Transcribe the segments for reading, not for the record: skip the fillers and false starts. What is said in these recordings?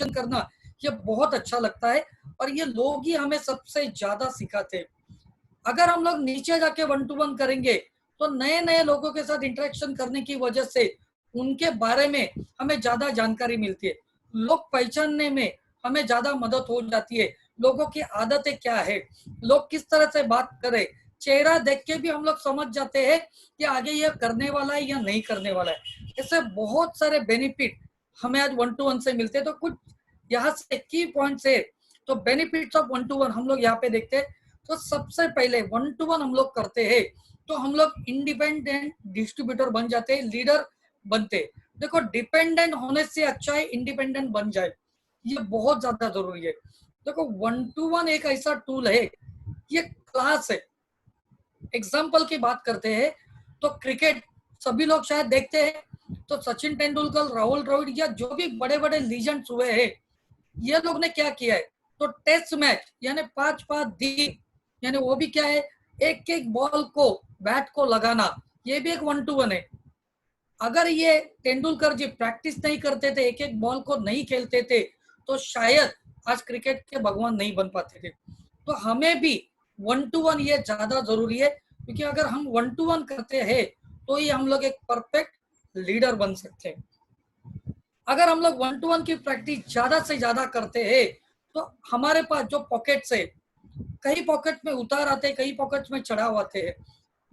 करना ये बहुत अच्छा लगता है और ये लोग ही हमें सबसे ज्यादा सिखाते हैं। अगर हम लोग नीचे जाके 1-to-1 करेंगे तो नए नए लोगों के साथ इंटरेक्शन करने की वजह से उनके बारे में हमें ज्यादा जानकारी मिलती है, लोग पहचानने में हमें ज्यादा मदद हो जाती है, लोगों की आदतें क्या है, लोग किस तरह से बात करें, चेहरा देख के भी हम लोग समझ जाते हैं कि आगे ये करने वाला है या नहीं करने वाला है। इससे बहुत सारे बेनिफिट हमें आज 1-to-1 से मिलते हैं। तो कुछ यहाँ से की पॉइंट्स है, तो बेनिफिट्स ऑफ 1-to-1 हम लोग यहाँ पे देखते हैं। तो सबसे पहले 1-to-1 हम लोग करते हैं तो हम लोग इंडिपेंडेंट डिस्ट्रीब्यूटर बन जाते हैं, लीडर बनते हैं। देखो डिपेंडेंट होने से अच्छा है इंडिपेंडेंट बन जाए, ये बहुत ज्यादा जरूरी है। देखो 1-to-1 एक ऐसा टूल है, ये क्लास है। एग्जाम्पल की बात करते हैं तो क्रिकेट सभी लोग शायद देखते हैं, तो सचिन तेंदुलकर, राहुल द्रविड़ या जो भी बड़े बड़े लीजेंड्स हुए हैं, ये लोग ने क्या किया है, तो टेस्ट मैच यानी 5-5 दिन, यानी वो भी क्या है, एक एक बॉल को बैट को लगाना, ये भी एक 1-to-1 है। अगर ये तेंदुलकर जी प्रैक्टिस नहीं करते थे, एक एक बॉल को नहीं खेलते थे, तो शायद आज क्रिकेट के भगवान नहीं बन पाते थे। तो हमें भी 1-to-1 ये ज्यादा जरूरी है, क्योंकि अगर हम 1-to-1 करते हैं तो ही हम लोग एक परफेक्ट लीडर बन सकते हैं। अगर हम लोग 1-to-1 की प्रैक्टिस ज्यादा से ज्यादा करते हैं तो हमारे पास जो पॉकेट्स है, कई पॉकेट में उतार आते हैं, कई पॉकेट्स में चढ़ाव आते हैं।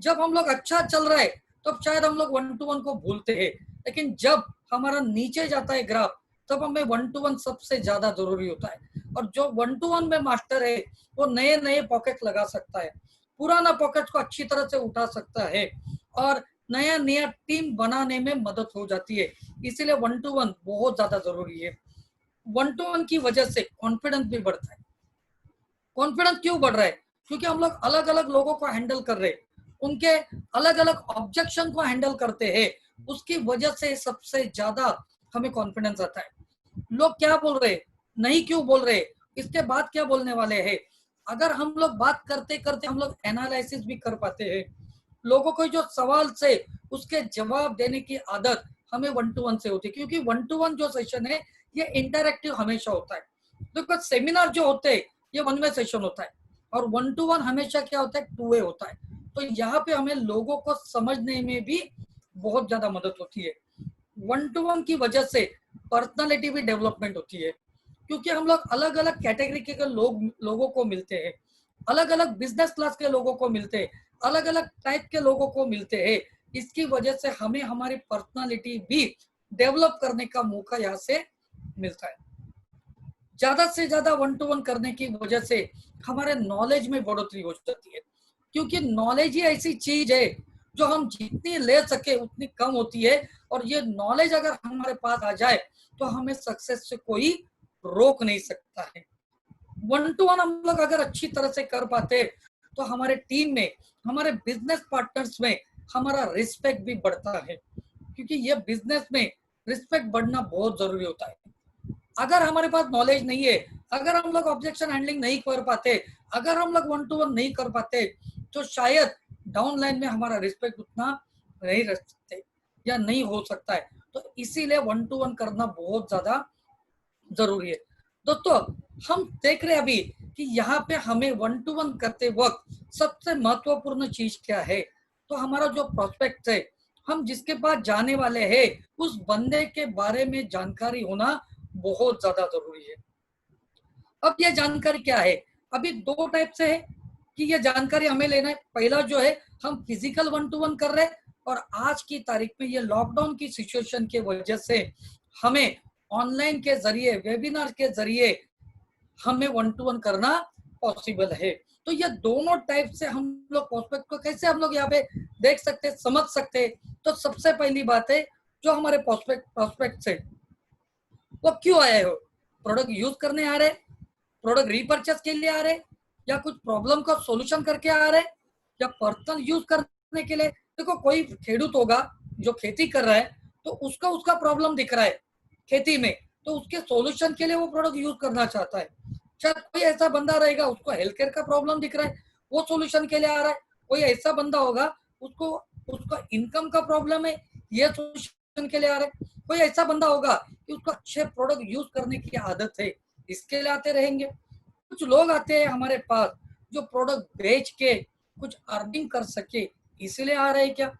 जब हम लोग अच्छा चल रहा है तब शायद हम लोग 1-to-1 को भूलते हैं, लेकिन जब हमारा नीचे जाता है ग्राफ, तब हमें 1-to-1 सबसे ज्यादा जरूरी होता है। और जो 1-to-1 में मास्टर है वो नए नए पॉकेट लगा सकता है, पुराना पॉकेट को अच्छी तरह से उठा सकता है और नया नया टीम बनाने में मदद हो जाती है। इसीलिए 1-to-1 बहुत ज्यादा जरूरी है। 1-to-1 की वजह से कॉन्फिडेंस भी बढ़ता है। कॉन्फिडेंस क्यों बढ़ रहा है, क्योंकि हम लोग अलग अलग लोगों को हैंडल कर रहे हैं, उनके अलग अलग ऑब्जेक्शन को हैंडल करते हैं, उसकी वजह से सबसे ज्यादा हमें कॉन्फिडेंस आता है। लोग क्या बोल रहे, नहीं क्यों बोल रहे, इसके बाद क्या बोलने वाले हैं, अगर हम लोग बात करते करते हम लोग एनालिसिस भी कर पाते हैं। लोगों को जो सवाल से उसके जवाब देने की आदत हमें 1-to-1 से होती है, क्योंकि 1-to-1 जो सेशन है ये इंटरैक्टिव हमेशा होता है। तो सेमिनार जो होते हैं ये 1 वे सेशन होता है, और 1-to-1 हमेशा क्या होता है, 2 वे होता है। तो यहाँ पे हमें लोगों को समझने में भी बहुत ज्यादा मदद होती है। 1-to-1 की वजह से पर्सनालिटी भी डेवलपमेंट होती है, क्योंकि हम लोग अलग अलग कैटेगरी के लोगों को मिलते हैं, अलग अलग बिजनेस क्लास के लोगों को मिलते हैं, अलग अलग टाइप के लोगों को मिलते हैं। इसकी वजह से हमें हमारी पर्सनालिटी भी डेवलप करने का मौका यहाँ से मिलता है। ज्यादा से ज्यादा 1-to-1 करने की वजह से हमारे नॉलेज में बढ़ोतरी हो जाती है, क्योंकि नॉलेज ही ऐसी चीज है जो हम जितनी ले सके उतनी कम होती है, और ये नॉलेज अगर हमारे पास आ जाए तो हमें सक्सेस से कोई रोक नहीं सकता है। 1-to-1 हम लोग अगर अच्छी तरह से कर पाते तो हमारे टीम में, हमारे बिजनेस पार्टनर्स में हमारा रिस्पेक्ट भी बढ़ता है, क्योंकि ये बिजनेस में रिस्पेक्ट बढ़ना बहुत जरूरी होता है। अगर हमारे पास नॉलेज नहीं है, अगर हम लोग ऑब्जेक्शन हैंडलिंग नहीं कर पाते, अगर हम लोग 1-to-1 नहीं कर पाते, तो शायद डाउन लाइन में हमारा रिस्पेक्ट उतना नहीं रख सकते या नहीं हो सकता है। तो इसीलिए 1-to-1 करना बहुत ज्यादा जरूरी है। दोस्तों हम देख रहे हैं अभी कि यहाँ पे हमें 1-to-1 करते वक्त सबसे महत्वपूर्ण चीज क्या है, तो हमारा जो प्रोस्पेक्ट है, हम जिसके पास जाने वाले हैं, उस बंदे के बारे में जानकारी होना बहुत ज्यादा जरूरी है। अब ये जानकारी क्या है, अभी 2 टाइप से है कि ये जानकारी हमें लेना है। पहला जो है, हम फिजिकल 1-to-1 कर रहे हैं, और आज की तारीख में ये लॉकडाउन की सिचुएशन के वजह से हमें ऑनलाइन के जरिए, वेबिनार के जरिए हमें 1-to-1 करना पॉसिबल है। तो ये दोनों टाइप से हम लोग प्रोस्पेक्ट को कैसे हम लोग यहाँ पे देख सकते, समझ सकते। तो सबसे पहली बात है, जो हमारे प्रोस्पेक्ट है वो क्यों आए हो, प्रोडक्ट यूज करने आ रहे, प्रोडक्ट रीपर्चेस के लिए आ रहे, या कुछ प्रॉब्लम का सॉल्यूशन करके आ रहे, या पर्सनल यूज करने के लिए। देखो कोई खेडूत होगा जो खेती कर रहा है, तो उसका उसका प्रॉब्लम दिख रहा है खेती में, तो उसके सॉल्यूशन के लिए वो प्रोडक्ट यूज करना चाहता है। शायद कोई ऐसा बंदा रहेगा उसको हेल्थ केयर का प्रॉब्लम दिख रहा है, वो सॉल्यूशन के लिए आ रहा है। कोई ऐसा बंदा होगा उसको उसका इनकम का प्रॉब्लम है, ये सॉल्यूशन के लिए आ रहा है। कोई ऐसा बंदा होगा कि उसको अच्छे प्रोडक्ट यूज करने की आदत है, इसके लिए आते रहेंगे। कुछ लोग आते हैं हमारे पास जो प्रोडक्ट बेच के कुछ अर्निंग कर सके, इसीलिए आ रहे हैं क्या।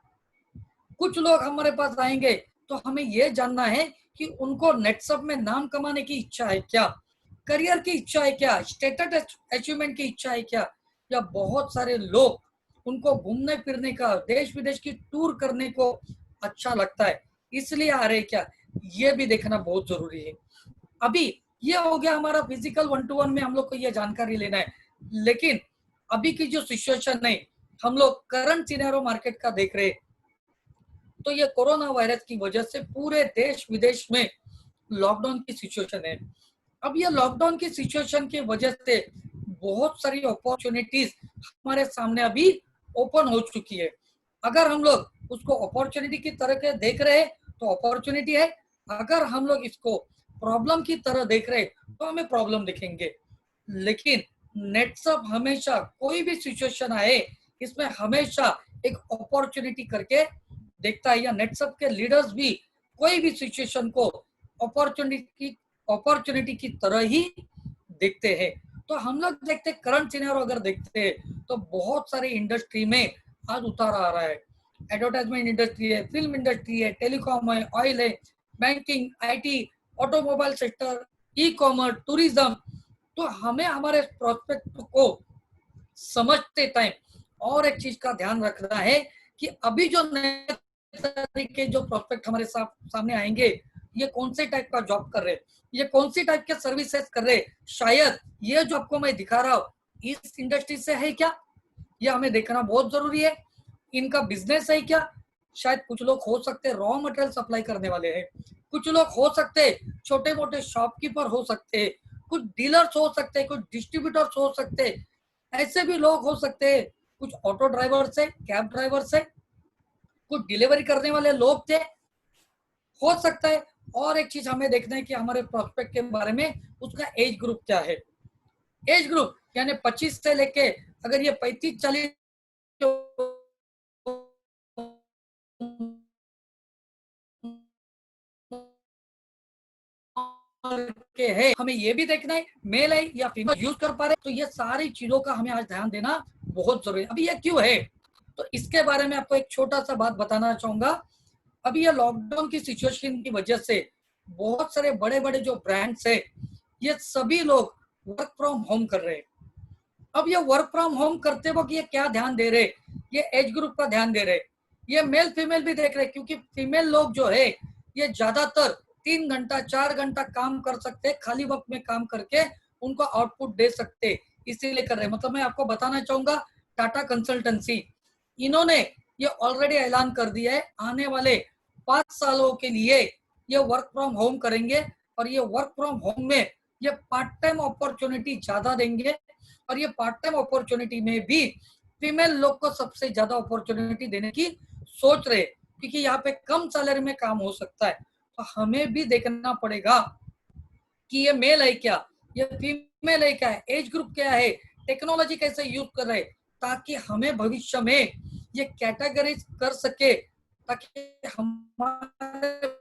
कुछ लोग हमारे पास आएंगे तो हमें यह जानना है कि उनको नेटसप में नाम कमाने की इच्छा है क्या, करियर की इच्छा है क्या, स्टेटस अचीवमेंट की इच्छा है क्या, या बहुत सारे लोग उनको घूमने फिरने का, देश विदेश की टूर करने को अच्छा लगता है, इसलिए आ रहे क्या, ये भी देखना बहुत जरूरी है। अभी ये हो गया हमारा फिजिकल 1-to-1 में हम लोग को ये जानकारी लेना है। लेकिन अभी की जो सिचुएशन है, हम लोग करंट सिनेरियो मार्केट का देख रहे हैं, तो ये कोरोना वायरस की वजह से पूरे देश विदेश में लॉकडाउन की सिचुएशन है। अब ये लॉकडाउन की सिचुएशन की वजह से बहुत सारी अपॉर्चुनिटीज हमारे सामने अभी ओपन हो चुकी है। अगर हम लोग उसको अपॉर्चुनिटी की तरह के देख रहे हैं तो अपॉर्चुनिटी है, अगर हम लोग इसको प्रॉब्लम की तरह देख रहे हैं तो हमें प्रॉब्लम दिखेंगे। लेकिन नेटसप हमेशा कोई भी सिचुएशन आए, इसमें हमेशा एक अपॉर्चुनिटी करके देखता है, या नेटसप के लीडर्स भी कोई भी सिचुएशन को अपॉर्चुनिटी की तरह ही देखते हैं। तो हम लोग देखते करंट सिनेरियो अगर देखते हैं तो बहुत सारी इंडस्ट्री में आज उतार आ रहा है। एडवर्टाइजमेंट इंडस्ट्री है, फिल्म इंडस्ट्री है, टेलीकॉम है, ऑयल है, banking, IT, automobile sector, e commerce, tourism. तो हमें हमारे प्रोस्पेक्ट को समझते टाइम और एक चीज का ध्यान रखना है कि अभी जो नए तरीके जो प्रोस्पेक्ट हमारे सामने आएंगे, ये कौन से टाइप का जॉब कर रहे हैं, ये कौन सी टाइप के सर्विसेज कर रहे हैं, शायद ये जो आपको मैं दिखा रहा हूँ इस इंडस्ट्री से है क्या, ये हमें देखना बहुत जरूरी है। इनका बिजनेस है क्या, शायद कुछ लोग हो सकते हैं रॉ मटेरियल सप्लाई करने वाले हैं, कुछ लोग हो सकते हैं छोटे मोटे शॉपकीपर हो सकते हैं, कुछ डीलर्स हो सकते हैं, कुछ डिस्ट्रीब्यूटर्स हो सकते हैं, ऐसे भी लोग हो सकते हैं, कुछ ऑटो ड्राइवर से, कैब ड्राइवर से, कुछ डिलीवरी करने वाले लोग थे, हो सकता है। और एक चीज हमें देखना है कि हमारे प्रोस्पेक्ट के बारे में उसका एज ग्रुप क्या है। एज ग्रुप यानी 25 से लेके अगर ये 35-40 के है, हमें ये भी देखना है मेल है या फीमेल यूज कर पा रहे, तो ये सारी चीजों का हमें आज ध्यान देना बहुत जरूरी है। अभी ये क्यों है, तो इसके बारे में आपको एक छोटा सा बात बताना चाहूंगा। अभी ये लॉकडाउन की सिचुएशन की वजह से बहुत सारे बड़े बड़े जो ब्रांड्स है, ये सभी लोग वर्क फ्रॉम होम कर रहे हैं। अब ये वर्क फ्रॉम होम करते वक्त ये क्या ध्यान दे रहे, ये एज ग्रुप का ध्यान दे रहे, ये मेल फीमेल भी देख रहे, क्योंकि फीमेल लोग जो है ये ज्यादातर 3 घंटा 4 घंटा काम कर सकते, खाली वक्त में काम करके उनको आउटपुट दे सकते, इसीलिए कर रहे। मतलब मैं आपको बताना चाहूंगा, टाटा कंसल्टेंसी इन्होंने ये ऑलरेडी ऐलान कर दिया है, आने वाले 5 सालों के लिए ये वर्क फ्रॉम होम करेंगे, और ये वर्क फ्रॉम होम में ये पार्ट टाइम अपॉर्चुनिटी ज्यादा देंगे, और ये पार्ट टाइम अपॉर्चुनिटी में भी फीमेल लोग को सबसे ज्यादा अपॉर्चुनिटी देने की सोच रहे, क्योंकि यहाँ पे कम सैलरी में काम हो सकता है। तो हमें भी देखना पड़ेगा कि ये मेल है क्या, ये फीमेल है क्या, एज ग्रुप क्या है, टेक्नोलॉजी कैसे यूज कर रहे, ताकि हमें भविष्य में ये कैटेगराइज कर सके, ताकि हमारे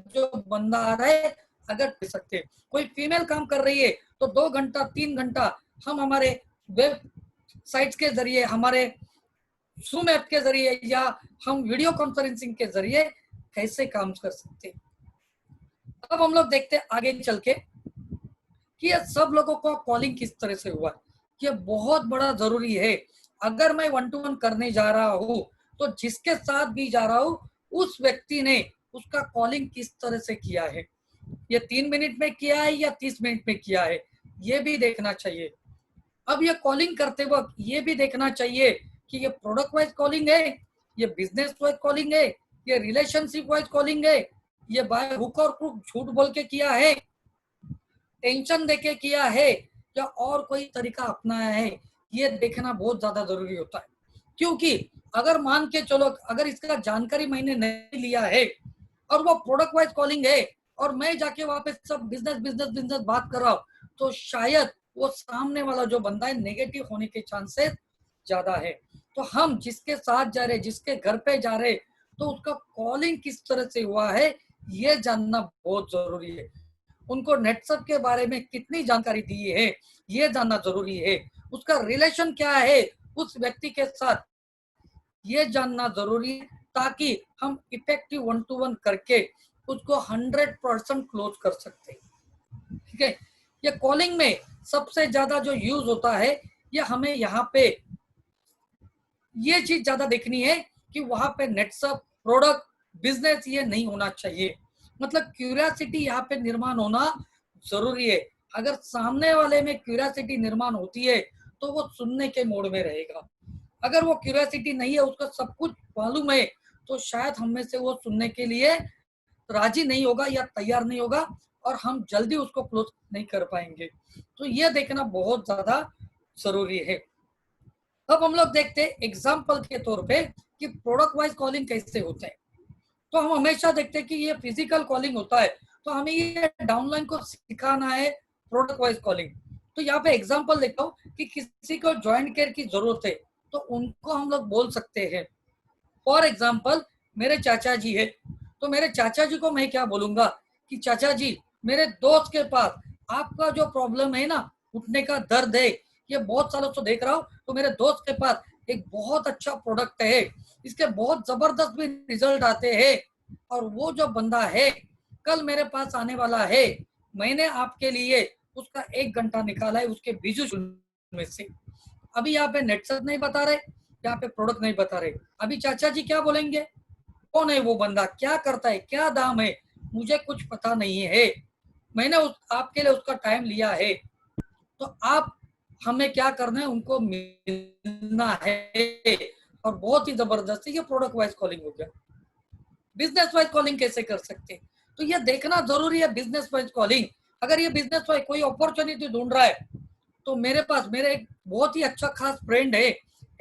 जो बंदा आ रहा है अगर दे सकते। कोई फीमेल काम कर रही है तो 2 घंटा 3 घंटा हम हमारे वेबसाइट्स के जरिए, हमारे जूम ऐप के जरिए, या हम वीडियो कॉन्फ्रेंसिंग के जरिए कैसे काम कर सकते हैं। अब हम लोग देखते हैं आगे चल के कि ये सब लोगों को कॉलिंग किस तरह से हुआ, ये बहुत बड़ा जरूरी है। अगर मैं 1-to-1 करने जा रहा हूँ तो जिसके साथ भी जा रहा हूँ उस व्यक्ति ने उसका कॉलिंग किस तरह से किया है, ये 3 मिनट में किया है या 30 मिनट में किया है, ये भी देखना चाहिए। अब ये कॉलिंग करते वक्त ये भी देखना चाहिए कि ये प्रोडक्ट वाइज कॉलिंग है, ये बिजनेस वाइज कॉलिंग है, ये रिलेशनशिप वाइज कॉलिंग है, ये बाय हुक और क्रुक झूठ बोल के किया है, टेंशन देके किया है, या और कोई तरीका अपनाया है, ये देखना बहुत ज्यादा जरूरी होता है। क्योंकि अगर मान के चलो, अगर इसका जानकारी मैंने नहीं लिया है और वो प्रोडक्ट वाइज कॉलिंग है और मैं जाके वहां पे सब बिजनेस बिजनेस बिजनेस बात कर रहा हूँ, तो शायद वो सामने वाला जो बंदा है नेगेटिव होने के चांसेस ज्यादा है। तो हम जिसके साथ जा रहे, जिसके घर पे जा रहे, तो उसका कॉलिंग किस तरह से हुआ है ये जानना बहुत जरूरी है। उनको नेटसप के बारे में कितनी जानकारी दी है ये जानना जरूरी है। उसका रिलेशन क्या है उस व्यक्ति के साथ ये जानना जरूरी है, ताकि हम इफेक्टिव 1-to-1 करके उसको 100% क्लोज कर सकते हैं। ठीक है, ये कॉलिंग में सबसे ज्यादा जो यूज होता है ये हमें यहाँ पे ये चीज ज्यादा देखनी है कि वहां पे नेटसप प्रोडक्ट बिजनेस ये नहीं होना चाहिए। मतलब क्यूरियोसिटी यहाँ पे निर्माण होना जरूरी है। अगर सामने वाले में क्यूरियोसिटी निर्माण होती है तो वो सुनने के मोड में रहेगा। अगर वो क्यूरियोसिटी नहीं है, उसका सब कुछ मालूम है, तो शायद हम में से वो सुनने के लिए राजी नहीं होगा या तैयार नहीं होगा और हम जल्दी उसको क्लोज नहीं कर पाएंगे। तो ये देखना बहुत ज्यादा जरूरी है। अब हम लोग देखते हैं एग्जाम्पल के तौर पे कि प्रोडक्ट वाइज कॉलिंग कैसे होते हैं। तो हम हमेशा देखते हैं कि ये फिजिकल कॉलिंग होता है, तो हमें ये डाउनलाइन को सिखाना है प्रोडक्ट वाइज कॉलिंग। तो यहाँ पे एग्जाम्पल देखता हूँ कि किसी को जॉइंट केयर की जरूरत है तो उनको हम लोग बोल सकते हैं। फॉर एग्जाम्पल मेरे चाचा जी है, तो मेरे चाचा जी को मैं क्या बोलूंगा कि चाचा जी मेरे दोस्त के पास आपका जो प्रॉब्लम है ना, उठने का दर्द है, ये बहुत सालों से देख रहा हूँ, तो मेरे दोस्त के पास एक बहुत अच्छा प्रोडक्ट है, इसके बहुत जबरदस्त भी रिजल्ट आते हैं, और वो जो बंदा है कल मेरे पास आने वाला है, मैंने आपके लिए उसका 1 घंटा निकाला है उसके बीजू में से। अभी यहाँ पे नेटसप नहीं बता रहे, यहाँ पे प्रोडक्ट नहीं बता रहे, अभी चाचा जी क्या बोलेंगे, कौन है वो बंदा, क्या करता है, क्या दाम है, मुझे कुछ पता नहीं है, मैंने आपके लिए उसका टाइम लिया है, तो आप हमें क्या करना है, उनको मिलना है। और बहुत ही जबरदस्त ये प्रोडक्ट वाइज कॉलिंग हो गया। बिजनेस वाइज कॉलिंग कैसे कर सकते हैं, तो ये देखना जरूरी है। बिजनेस वाइज कॉलिंग, अगर ये बिजनेस वाइज कोई अपॉर्चुनिटी ढूंढ रहा है, तो मेरे पास मेरे एक बहुत ही अच्छा खास फ्रेंड है,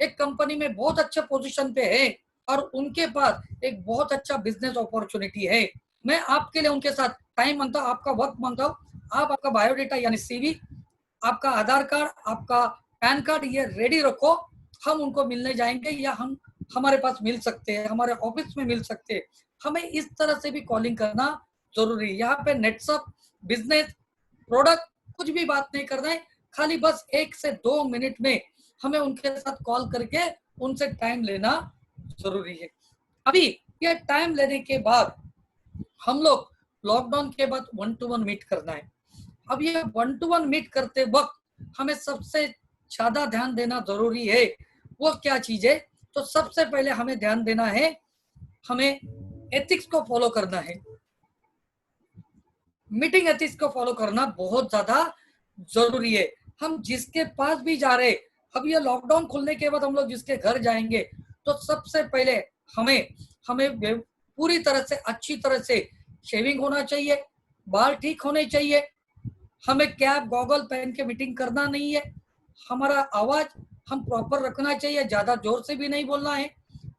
एक कंपनी में बहुत अच्छे पोजीशन पे है और उनके पास एक बहुत अच्छा बिजनेस अपॉर्चुनिटी है, मैं आपके लिए उनके साथ टाइम मांगता हूँ, आपका वक्त मांगता हूँ, आप आपका बायोडेटा यानी सीवी, आपका आधार कार्ड, आपका पैन कार्ड ये रेडी रखो, हम उनको मिलने जाएंगे या हम हमारे पास मिल सकते हैं, हमारे ऑफिस में मिल सकते हैं। हमें इस तरह से भी कॉलिंग करना जरूरी है। यहाँ पे नेटसप बिजनेस प्रोडक्ट कुछ भी बात नहीं करना है, खाली बस 1 से 2 मिनट में हमें उनके साथ कॉल करके उनसे टाइम लेना जरूरी है। अभी ये टाइम लेने के बाद हम लोग लॉकडाउन के बाद 1-to-1 मीट करना है। अब ये 1-to-1 मीट करते वक्त हमें सबसे ज्यादा ध्यान देना जरूरी है, वो क्या चीज है, तो सबसे पहले हमें ध्यान देना है, हमें एथिक्स को फॉलो करना है। मीटिंग एथिक्स को फॉलो करना बहुत ज्यादा जरूरी है। हम जिसके पास भी जा रहे, अब ये लॉकडाउन खुलने के बाद हम लोग जिसके घर जाएंगे, तो सबसे पहले हमें हमें पूरी तरह से अच्छी तरह से शेविंग होना चाहिए, बाल ठीक होने चाहिए, हमें कैप गॉगल पहन के मीटिंग करना नहीं है, हमारा आवाज हम प्रॉपर रखना चाहिए, ज्यादा जोर से भी नहीं बोलना है,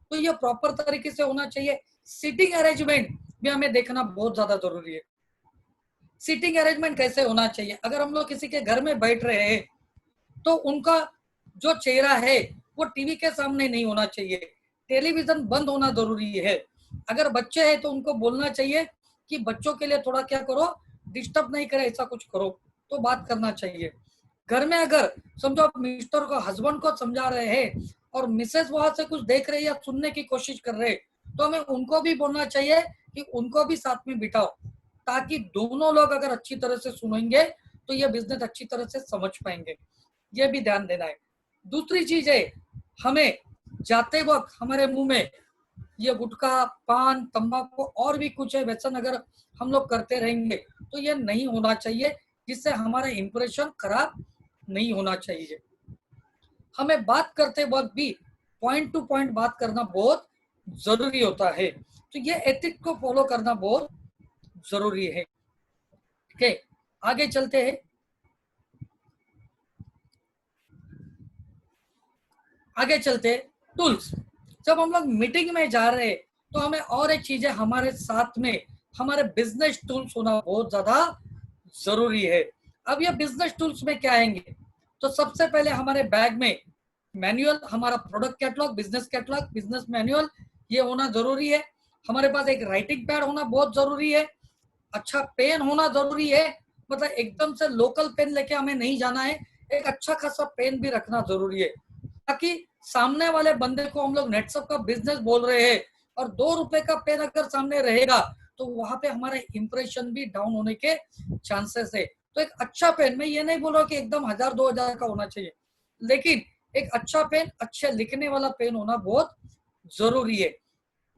तो ये प्रॉपर तरीके से होना चाहिए। सीटिंग अरेंजमेंट भी हमें देखना बहुत ज्यादा जरूरी है। सीटिंग अरेंजमेंट कैसे होना चाहिए, अगर हम लोग किसी के घर में बैठ रहे हैं तो उनका जो चेहरा है वो टीवी के सामने नहीं होना चाहिए, टेलीविजन बंद होना जरूरी है। अगर बच्चे हैं तो उनको बोलना चाहिए कि बच्चों के लिए थोड़ा क्या करो, डिस्टर्ब नहीं करे, ऐसा कुछ करो, तो बात करना चाहिए। घर में अगर समझो आप मिस्टर को हस्बैंड को समझा रहे हैं और मिसेस वहां से कुछ देख रहे या सुनने की कोशिश कर रहे, तो हमें उनको भी बोलना चाहिए कि उनको भी साथ में बिठाओ, ताकि दोनों लोग अगर अच्छी तरह से सुनेंगे तो ये बिजनेस अच्छी तरह से समझ पाएंगे, ये भी ध्यान देना है। दूसरी चीज है, हमें जाते वक्त हमारे मुंह में ये गुटखा, पान, तंबाकू और भी कुछ है व्यसन अगर हम लोग करते रहेंगे तो ये नहीं होना चाहिए, जिससे हमारा इंप्रेशन खराब नहीं होना चाहिए। हमें बात करते वक्त भी पॉइंट टू पॉइंट बात करना बहुत जरूरी होता है, तो ये एथिक को फॉलो करना बहुत जरूरी है। ठीक है, आगे चलते हैं। आगे चलते टूल्स, जब हम लोग मीटिंग में जा रहे हैं तो हमें और एक चीज है, हमारे साथ में हमारे बिजनेस टूल्स होना बहुत ज्यादा जरूरी है। अब ये बिजनेस टूल्स में क्या आएंगे, तो सबसे पहले हमारे बैग में मैनुअल, हमारा प्रोडक्ट कैटलॉग, बिजनेस मैनुअल, ये होना जरूरी है। हमारे पास एक राइटिंग पैड होना बहुत जरूरी है। अच्छा पेन होना जरूरी है, मतलब एकदम से लोकल पेन लेके हमें नहीं जाना है, एक अच्छा खासा पेन भी रखना जरूरी है, ताकि सामने वाले बंदे को हम लोग नेटसप का बिजनेस बोल रहे हैं और 2 रुपए का पेन अगर सामने रहेगा तो वहां पे हमारा इंप्रेशन भी डाउन होने के चांसेस है। तो एक अच्छा पेन, मैं ये नहीं बोल रहा कि एकदम 1000-2000 का होना चाहिए, लेकिन एक अच्छा पेन, अच्छे लिखने वाला पेन होना बहुत जरूरी है।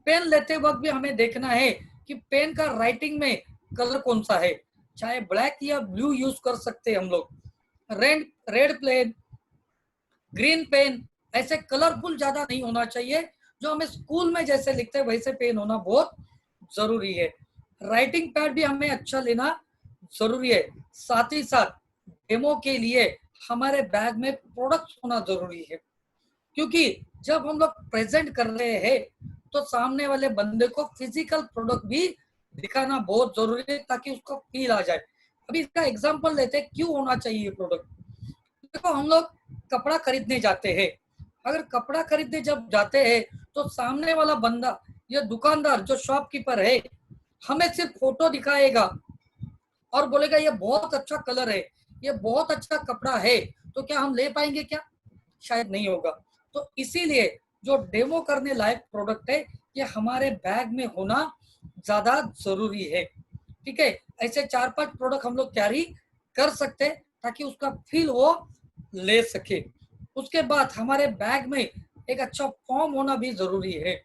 पेन लेते वक्त भी हमें देखना है कि पेन का राइटिंग में कलर कौन सा है, चाहे ब्लैक या ब्लू यूज कर सकते हैं हम लोग, red red pen, green pen, ऐसे कलरफुल ज्यादा नहीं होना चाहिए। जो हमें स्कूल में जैसे लिखते हैं वैसे पेन होना बहुत जरूरी है। राइटिंग पैड भी हमें अच्छा लेना जरूरी है। साथ ही साथ डेमो के लिए हमारे बैग में प्रोडक्ट्स होना जरूरी है, क्योंकि जब हम लोग प्रेजेंट कर रहे हैं तो सामने वाले बंदे को फिजिकल प्रोडक्ट भी दिखाना बहुत जरूरी है, ताकि उसको फील आ जाए। अभी इसका एग्जांपल लेते हैं, क्यों होना चाहिए प्रोडक्ट। देखो हम लोग कपड़ा खरीदने जाते हैं, अगर कपड़ा खरीदने जब जाते हैं तो सामने वाला बंदा या दुकानदार जो शॉपकीपर है हमें सिर्फ फोटो दिखाएगा और बोलेगा ये बहुत अच्छा कलर है, ये बहुत अच्छा कपड़ा है, तो क्या हम ले पाएंगे क्या? शायद नहीं होगा। तो इसीलिए जो डेमो करने लायक प्रोडक्ट है ये हमारे बैग में होना ज्यादा जरूरी है। ठीक है, ऐसे 4-5 प्रोडक्ट हम लोग कैरी कर सकते हैं ताकि उसका फील वो ले सके। उसके बाद हमारे बैग में एक अच्छा फॉर्म होना भी जरूरी है।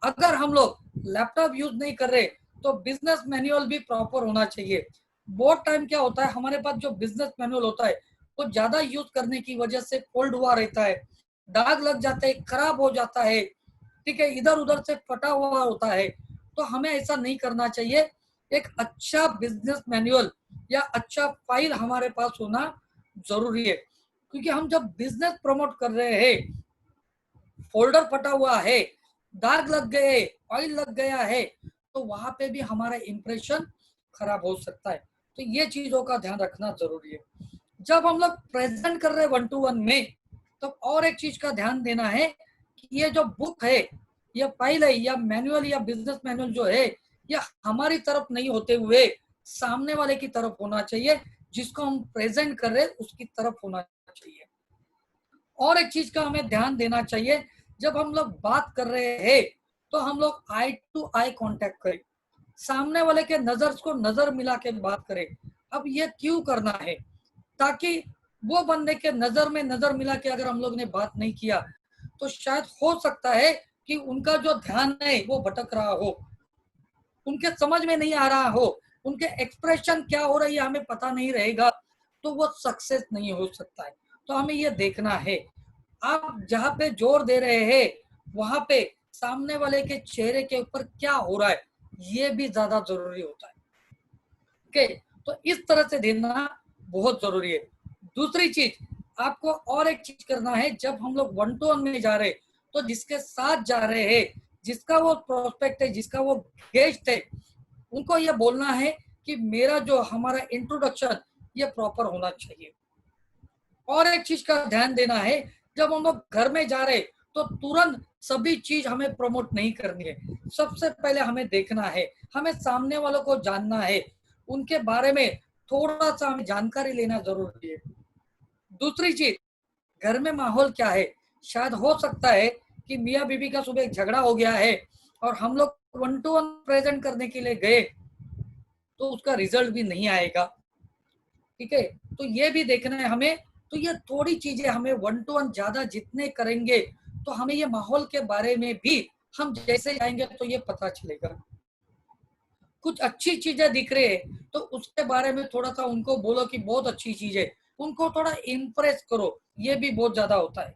अगर हम लोग लैपटॉप यूज नहीं कर रहे तो बिजनेस मैनुअल भी प्रॉपर होना चाहिए। बहुत टाइम क्या होता है, हमारे पास जो बिजनेस मैनुअल होता है वो ज्यादा यूज करने की वजह से फोल्ड हुआ रहता है, दाग लग जाते हैं, खराब हो जाता है, ठीक है, इधर उधर से फटा हुआ होता है। तो हमें ऐसा नहीं करना चाहिए। एक अच्छा बिजनेस मैनुअल या अच्छा फाइल हमारे पास होना जरूरी है, क्योंकि हम जब बिजनेस प्रमोट कर रहे हैं, फोल्डर फटा हुआ है, दाग लग गए, ऑयल लग गया है, तो वहां पे भी हमारा इंप्रेशन खराब हो सकता है। तो ये चीजों का ध्यान रखना जरूरी है। जब हम लोग प्रेजेंट कर रहे हैं 1-to-1 में, तो और एक चीज का ध्यान देना है कि ये जो बुक है या फाइल है या मैनुअल या बिजनेस मैनुअल जो है, ये हमारी तरफ नहीं होते हुए सामने वाले की तरफ होना चाहिए, जिसको हम प्रेजेंट कर रहे हैं उसकी तरफ होना चाहिए। और एक चीज का हमें ध्यान देना चाहिए, जब हम लोग बात कर रहे हैं तो हम लोग आई टू आई कांटेक्ट करें, सामने वाले के नजर को नजर मिला के बात करें। अब ये क्यों करना है, ताकि वो बंदे के नजर में नजर मिला के अगर हम लोग ने बात नहीं किया तो शायद हो सकता है कि उनका जो ध्यान है वो भटक रहा हो, उनके समझ में नहीं आ रहा हो, उनके एक्सप्रेशन क्या हो रही है हमें पता नहीं रहेगा, तो वो सक्सेस नहीं हो सकता है। तो हमें ये देखना है, आप जहाँ पे जोर दे रहे हैं वहां पे सामने वाले के चेहरे के ऊपर क्या हो रहा है, ये भी ज्यादा जरूरी होता है। ओके, तो इस तरह से देखना बहुत जरूरी है। दूसरी चीज, आपको और एक चीज करना है, जब हम लोग 1-to-1 में जा रहे हैं तो जिसके साथ जा रहे हैं, जिसका वो प्रोस्पेक्ट है, जिसका वो गेस्ट है, उनको ये बोलना है कि मेरा जो हमारा इंट्रोडक्शन ये प्रॉपर होना चाहिए। और एक चीज का ध्यान देना है, जब हम लोग घर में जा रहे तो तुरंत सभी चीज हमें प्रमोट नहीं करनी है। सबसे पहले हमें देखना है, हमें सामने वालों को जानना है, उनके बारे में थोड़ा सा हमें जानकारी लेना जरूरी है। दूसरी चीज, घर में माहौल क्या है, शायद हो सकता है कि मियाँ बीबी का सुबह एक झगड़ा हो गया है और हम लोग 1-to-1 प्रेजेंट करने के लिए गए तो उसका रिजल्ट भी नहीं आएगा। ठीक है, तो ये भी देखना है हमें। तो ये थोड़ी चीजें हमें 1-to-1 ज्यादा जितने करेंगे तो हमें ये माहौल के बारे में भी हम जैसे जाएंगे तो ये पता चलेगा। कुछ अच्छी चीजें दिख रही है तो उसके बारे में थोड़ा सा उनको बोलो कि बहुत अच्छी चीज है, उनको थोड़ा इम्प्रेस करो, ये भी बहुत ज्यादा होता है।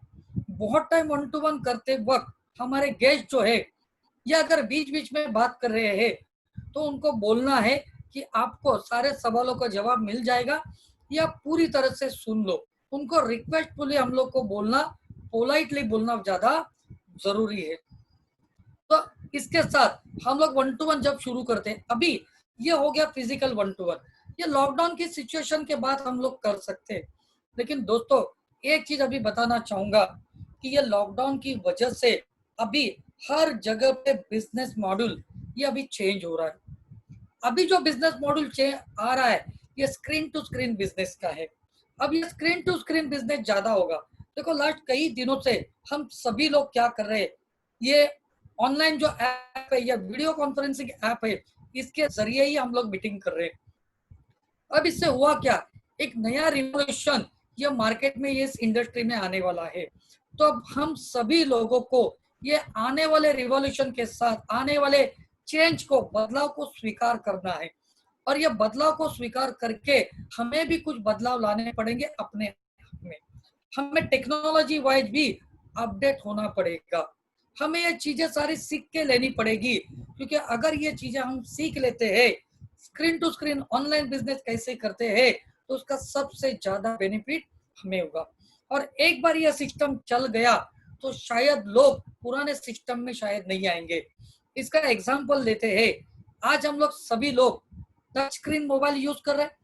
बहुत टाइम 1-to-1 करते वक्त हमारे गेस्ट जो है, या अगर बीच बीच में बात कर रहे हैं तो उनको बोलना है कि आपको सारे सवालों का जवाब मिल जाएगा, या पूरी तरह से सुन लो। उनको रिक्वेस्टफुली हम लोग को बोलना, पोलाइटली बोलना ज्यादा जरूरी है। तो इसके साथ हम लोग 1-to-1 जब शुरू करते हैं, अभी ये हो गया फिजिकल 1-to-1, ये लॉकडाउन की सिचुएशन के बाद हम लोग कर सकते हैं। लेकिन दोस्तों एक चीज अभी बताना चाहूंगा कि ये लॉकडाउन की वजह से अभी हर जगह पे बिजनेस मॉड्यूल ये अभी चेंज हो रहा है। अभी जो बिजनेस मॉड्यूल आ रहा है ये स्क्रीन टू स्क्रीन बिजनेस का है। अब ये स्क्रीन टू स्क्रीन बिजनेस ज्यादा होगा। देखो लास्ट कई दिनों से हम सभी लोग क्या कर रहे हैं, ये ऑनलाइन जो ऐप है या वीडियो कॉन्फ्रेंसिंग ऐप है, इसके जरिए ही हम लोग मीटिंग कर रहे हैं। अब इससे हुआ क्या, एक नया रिवोल्यूशन ये मार्केट में ये इस इंडस्ट्री में आने वाला है। तो अब हम सभी लोगों को ये आने वाले रिवॉल्यूशन के साथ आने वाले चेंज को, बदलाव को स्वीकार करना है। और ये बदलाव को स्वीकार करके हमें भी कुछ बदलाव लाने पड़ेंगे अपने आप में। हमें टेक्नोलॉजी वाइज भी अपडेट होना पड़ेगा। हमें ये चीजें सारी सीख के लेनी पड़ेगी, क्योंकि अगर ये चीजें हम सीख लेते हैं, screen to screen online business कैसे करते हैं, तो उसका सबसे ज्यादा बेनिफिट हमें होगा। और एक बार यह सिस्टम चल गया तो शायद लोग पुराने सिस्टम में शायद नहीं आएंगे। इसका एग्जांपल लेते हैं, आज हम लोग सभी लोग टच स्क्रीन मोबाइल यूज कर रहे हैं।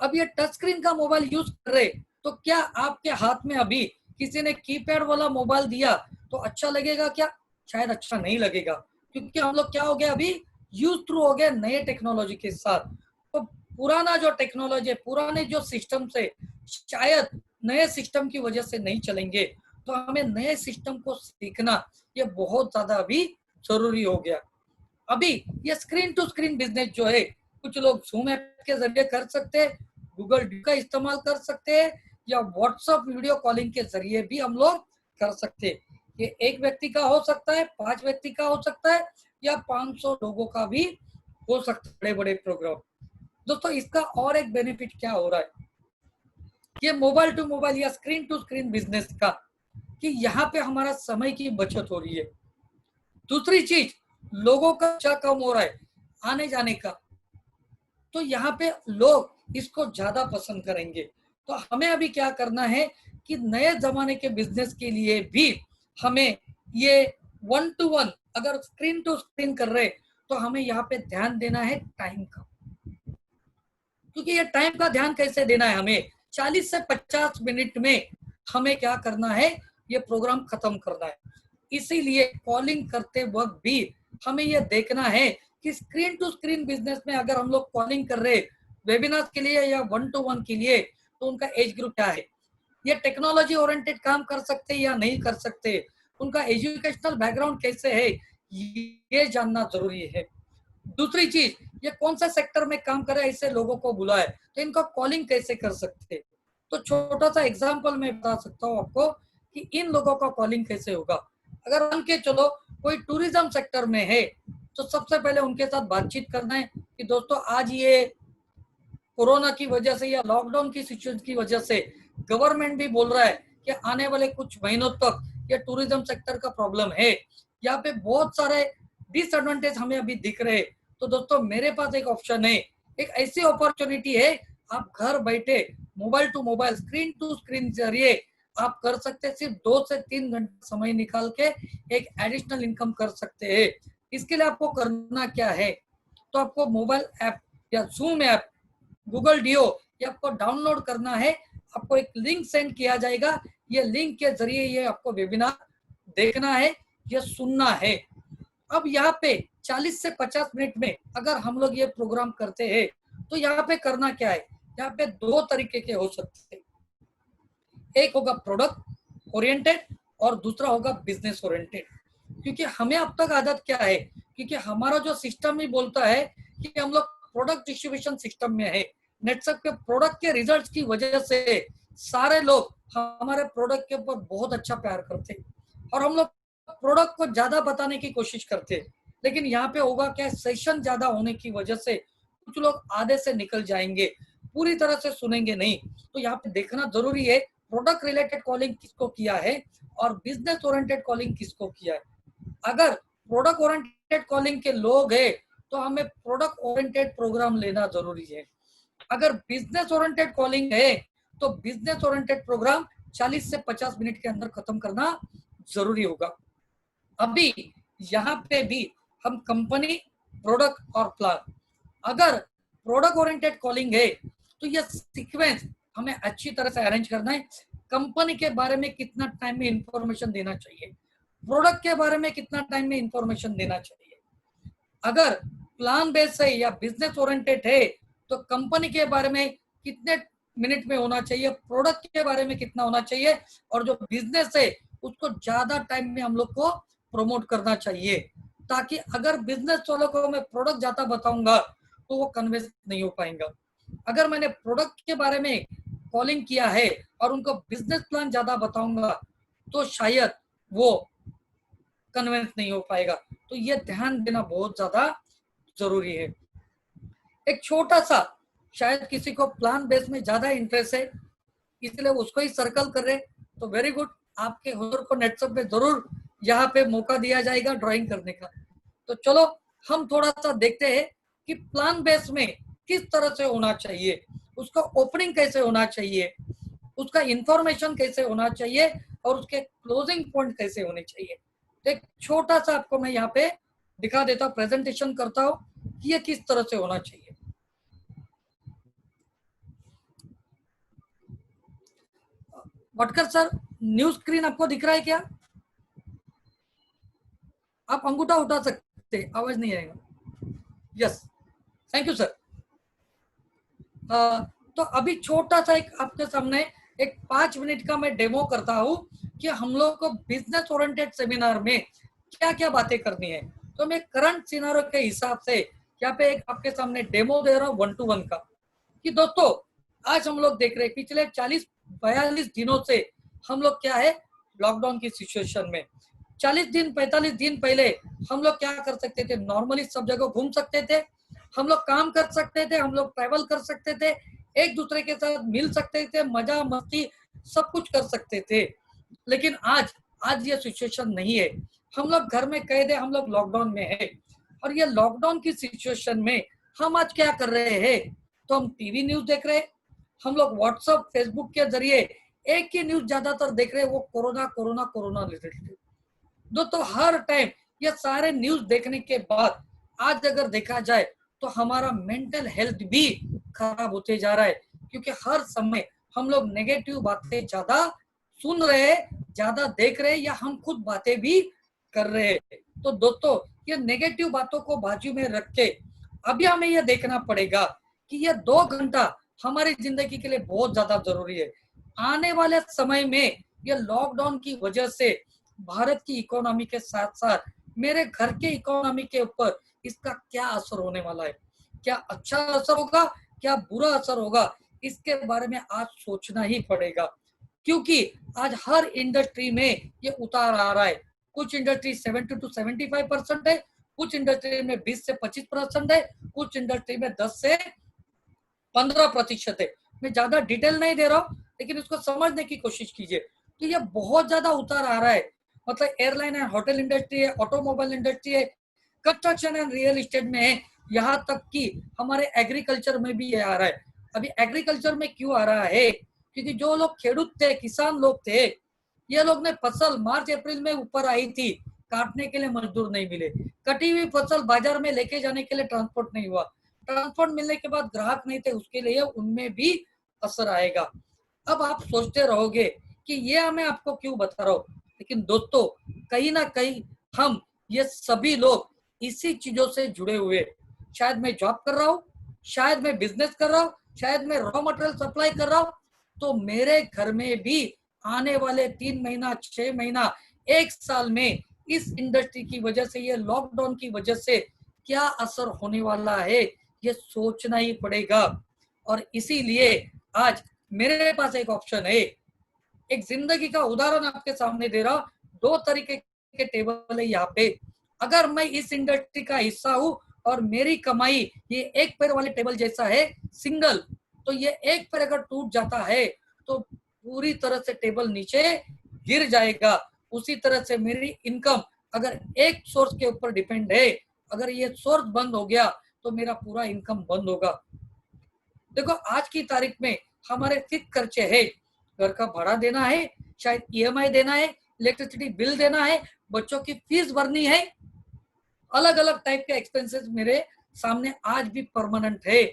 अब ये टच स्क्रीन का मोबाइल यूज कर रहे, तो क्या आपके हाथ में अभी किसी ने कीपैड वाला मोबाइल दिया तो अच्छा लगेगा क्या? शायद अच्छा नहीं लगेगा, क्योंकि हम लोग क्या हो गया, अभी यूज थ्रू हो गए नए टेक्नोलॉजी के साथ। तो पुराना जो टेक्नोलॉजी, पुराने जो सिस्टम से शायद नए सिस्टम की वजह से नहीं चलेंगे। तो हमें नए सिस्टम को सीखना ये बहुत ज्यादा अभी जरूरी हो गया। अभी ये स्क्रीन टू स्क्रीन बिजनेस जो है, कुछ लोग जूम ऐप के जरिए कर सकते हैं, गूगल ड्यू का इस्तेमाल कर सकते हैं, या व्हाट्सएप वीडियो कॉलिंग के जरिए भी हम लोग कर सकते हैं। ये एक व्यक्ति का हो सकता है, 5 व्यक्ति का हो सकता है, या 500 लोगों का भी हो सकता है, बड़े बड़े प्रोग्राम। दोस्तों इसका और एक बेनिफिट क्या हो रहा है, ये मोबाइल टू मोबाइल या स्क्रीन टू स्क्रीन बिजनेस का, कि यहाँ पे हमारा समय की बचत हो रही है। दूसरी चीज, लोगों का खर्चा कम हो रहा है आने जाने का, तो यहाँ पे लोग इसको ज्यादा पसंद करेंगे। तो हमें अभी क्या करना है कि नए जमाने के बिजनेस के लिए भी हमें ये 1-to-1 अगर स्क्रीन टू स्क्रीन कर रहे, तो हमें यहाँ पे ध्यान देना है टाइम का। क्योंकि ये टाइम का ध्यान कैसे देना है, हमें 40 से 50 मिनट में हमें क्या करना है, ये प्रोग्राम खत्म करना है। इसीलिए कॉलिंग करते वक्त भी हमें ये देखना है कि स्क्रीन टू स्क्रीन बिजनेस में अगर हम लोग कॉलिंग कर रहे वेबिनार के लिए या 1-to-1 के लिए, तो उनका एज ग्रुप क्या है, ये टेक्नोलॉजी ओरिएंटेड काम कर सकते या नहीं कर सकते, उनका एजुकेशनल बैकग्राउंड कैसे है, ये जानना जरूरी है। दूसरी चीज, ये कौन सा सेक्टर में काम कर रहे हैं, ऐसे लोगों को बुलाए तो इनका कॉलिंग कैसे कर सकते। तो छोटा सा एग्जांपल मैं बता सकता हूँ आपको कि इन लोगों का कॉलिंग कैसे होगा। अगर मान के चलो कोई टूरिज्म सेक्टर में है, तो सबसे पहले उनके साथ बातचीत करना है कि दोस्तों आज ये कोरोना की वजह से या लॉकडाउन की सिचुएशन की वजह से गवर्नमेंट भी बोल रहा है कि आने वाले कुछ महीनों तक ये टूरिज्म सेक्टर का प्रॉब्लम है, यहाँ पे बहुत सारे डिसएडवांटेज हमें अभी दिख रहे हैं। तो दोस्तों मेरे पास एक ऑप्शन है, एक ऐसी अपॉर्चुनिटी है, आप घर बैठे mobile to mobile screen to screen जरिए आप कर सकते हैं। सिर्फ 2 से 3 घंटे समय निकाल के एक एडिशनल इनकम कर सकते हैं। इसके लिए आपको करना क्या है, तो आपको मोबाइल ऐप या जूम ऐप, गूगल डियो, ये आपको डाउनलोड करना है। आपको एक लिंक सेंड किया जाएगा, ये लिंक के जरिए ये आपको वेबिनार देखना है, ये सुनना है। अब यहाँ पे 40 से 50 मिनट में अगर हम लोग ये प्रोग्राम करते हैं, तो यहाँ पे करना क्या है, यहाँ पे 2 तरीके के हो सकते हैं। एक होगा प्रोडक्ट ओरिएंटेड और दूसरा होगा बिजनेस ओरिएंटेड। क्योंकि हमें अब तक आदत क्या है, क्योंकि हमारा जो सिस्टम ही बोलता है कि हम लोग प्रोडक्ट डिस्ट्रीब्यूशन सिस्टम में है। नेटवर्क पे प्रोडक्ट के रिजल्ट्स की वजह से सारे लोग हमारे प्रोडक्ट के ऊपर बहुत अच्छा प्यार करते हैं और हम लोग प्रोडक्ट को ज्यादा बताने की कोशिश करते हैं। लेकिन यहाँ पे होगा क्या, सेशन ज्यादा होने की वजह से कुछ लोग आधे से निकल जाएंगे, पूरी तरह से सुनेंगे नहीं। तो यहाँ पे देखना जरूरी है प्रोडक्ट रिलेटेड कॉलिंग किसको किया है और बिजनेस ओरिएंटेड कॉलिंग किसको किया है। अगर प्रोडक्ट ओरिएंटेड कॉलिंग के लोग हैं, तो हमें प्रोडक्ट ओरिएंटेड प्रोग्राम लेना जरूरी है। अगर बिजनेस ओरिएंटेड कॉलिंग है, तो बिजनेस ओरिएंटेड प्रोग्राम 40 से 50 मिनट के अंदर खत्म करना जरूरी होगा। अभी यहाँ पे भी हम कंपनी, प्रोडक्ट और प्लान, अगर प्रोडक्ट ओरिएंटेड कॉलिंग है, तो ये सीक्वेंस हमें अच्छी तरह से अरेंज करना है। कंपनी के बारे में कितना टाइम में इंफॉर्मेशन देना चाहिए, प्रोडक्ट के बारे में कितना टाइम में इंफॉर्मेशन देना चाहिए। अगर प्लान बेस्ड है या बिजनेस ओरिएंटेड है तो कंपनी के बारे में कितने मिनट में होना चाहिए, प्रोडक्ट के बारे में कितना होना चाहिए, और जो बिजनेस है उसको ज्यादा टाइम में हम लोग को प्रमोट करना चाहिए, ताकि अगर बिजनेस वालों को मैं प्रोडक्ट ज्यादा बताऊंगा तो वो कन्विंस नहीं हो पाएंगा। अगर मैंने प्रोडक्ट के बारे में कॉलिंग किया है और उनको बिजनेस प्लान ज्यादा बताऊंगा तो शायद वो कन्विंस नहीं हो पाएगा। तो ये ध्यान देना बहुत ज्यादा जरूरी है। एक छोटा सा, शायद किसी को प्लान बेस में ज्यादा इंटरेस्ट है इसलिए उसको ही सर्कल कर रहे, तो वेरी गुड, आपके हुजूर को नेटसप में जरूर यहाँ पे मौका दिया जाएगा ड्राइंग करने का। तो चलो हम थोड़ा सा देखते हैं कि प्लान बेस में किस तरह से होना चाहिए, उसका ओपनिंग कैसे होना चाहिए, उसका इंफॉर्मेशन कैसे होना चाहिए और उसके क्लोजिंग पॉइंट कैसे होने चाहिए। तो एक छोटा सा आपको मैं यहाँ पे दिखा देता हूँ, प्रेजेंटेशन करता हूँ कि ये किस तरह से होना चाहिए। भटकर सर, न्यू स्क्रीन आपको दिख रहा है क्या? आप अंगूठा उठा सकते, आवाज नहीं आएगा। Yes, thank you sir. तो अभी छोटा सा एक आपके सामने एक 5 मिनट का मैं डेमो करता हूँ कि हम लोग को बिजनेस ओरिएंटेड सेमिनार में क्या क्या बातें करनी है। तो मैं करंट सिनारो के हिसाब से यहाँ पे एक आपके सामने डेमो दे रहा हूँ 1-to-1 का, कि दोस्तों आज हम लोग देख रहे हैं पिछले 40-42 दिनों से हम लोग क्या है, लॉकडाउन की सिचुएशन में 40 दिन 45 दिन पहले हम लोग क्या कर सकते थे, नॉर्मली सब जगह घूम सकते थे, हम लोग काम कर सकते थे, हम लोग ट्रैवल कर सकते थे, एक दूसरे के साथ मिल सकते थे, मजा मस्ती सब कुछ कर सकते थे। लेकिन आज ये सिचुएशन नहीं है, हम लोग घर में कैद है, हम लोग लॉकडाउन में है। और ये लॉकडाउन की सिचुएशन में हम आज क्या कर रहे हैं, तो हम टीवी न्यूज देख रहे हैं, हम लोग व्हाट्सएप फेसबुक के जरिए एक ही न्यूज ज्यादातर देख रहे हैं, वो कोरोना कोरोना कोरोना रिलेटेड। दोस्तों हर टाइम ये सारे न्यूज देखने के बाद आज अगर देखा जाए तो हमारा मेंटल हेल्थ भी खराब होते जा रहा है, क्योंकि हर समय हम लोग नेगेटिव बातें ज्यादा सुन रहे, ज्यादा देख रहे, या हम खुद बातें भी कर रहे हैं। तो दोस्तों ये नेगेटिव बातों को बाजू में रख के अभी हमें यह देखना पड़ेगा कि ये 2 घंटा हमारी जिंदगी के लिए बहुत ज्यादा जरूरी है। आने वाले समय में ये लॉकडाउन की वजह से भारत की इकोनॉमी के साथ साथ मेरे घर के इकोनॉमी के ऊपर इसका क्या असर होने वाला है, क्या अच्छा असर होगा, क्या बुरा असर होगा, इसके बारे में आज सोचना ही पड़ेगा। क्योंकि आज हर इंडस्ट्री में ये उतार आ रहा है। कुछ इंडस्ट्री 70 to 75% है, कुछ इंडस्ट्री में 20 से 25% है, कुछ इंडस्ट्री में 10 से 15% है। मैं ज्यादा डिटेल नहीं दे रहा हूँ, लेकिन इसको समझने की कोशिश कीजिए। तो ये बहुत ज्यादा उतार आ रहा है, मतलब एयरलाइन है, होटल इंडस्ट्री है, ऑटोमोबाइल इंडस्ट्री है, कंस्ट्रक्शन एंड रियल एस्टेट में है, यहाँ तक कि हमारे एग्रीकल्चर में भी ये आ रहा है। अभी एग्रीकल्चर में क्यों आ रहा है, क्योंकि जो लोग खेडूत थे, किसान लोग थे, ये लोग ने फसल मार्च अप्रैल में ऊपर आई थी, काटने के लिए मजदूर नहीं मिले, कटी हुई फसल बाजार में लेके जाने के लिए ट्रांसपोर्ट नहीं हुआ, ट्रांसपोर्ट मिलने के बाद ग्राहक नहीं थे, उसके लिए उनमें भी असर आएगा। अब आप सोचते रहोगे कि ये मैं आपको क्यों बता रहा हूँ, लेकिन दोस्तों कहीं ना कहीं हम ये सभी लोग इसी चीजों से जुड़े हुए। शायद मैं जॉब कर रहा हूँ, शायद मैं बिजनेस कर रहा हूँ, शायद मैं रॉ मटेरियल सप्लाई कर रहा हूँ, तो मेरे घर में भी आने वाले 3 महीना 6 महीना 1 साल में इस इंडस्ट्री की वजह से, ये लॉकडाउन की वजह से क्या असर होने वाला है, ये सोचना ही पड़ेगा। और इसीलिए आज मेरे पास एक ऑप्शन है, एक जिंदगी का उदाहरण आपके सामने दे रहा। 2 तरीके के टेबल है यहाँ पे। अगर मैं इस इंडस्ट्री का हिस्सा हूँ और मेरी कमाई ये एक पैर वाले टेबल जैसा है, सिंगल, तो ये एक पैर अगर टूट जाता है तो पूरी तरह से टेबल नीचे गिर जाएगा। उसी तरह से मेरी इनकम अगर एक सोर्स के ऊपर डिपेंड है, अगर ये सोर्स बंद हो गया तो मेरा पूरा इनकम बंद होगा। देखो आज की तारीख में हमारे फिक्स खर्चे है, घर का भाड़ा देना है, शायद ईएमआई देना है, इलेक्ट्रिसिटी बिल देना है, बच्चों की फीस भरनी है, अलग अलग टाइप के एक्सपेंसेस मेरे सामने आज भी परमानेंट है।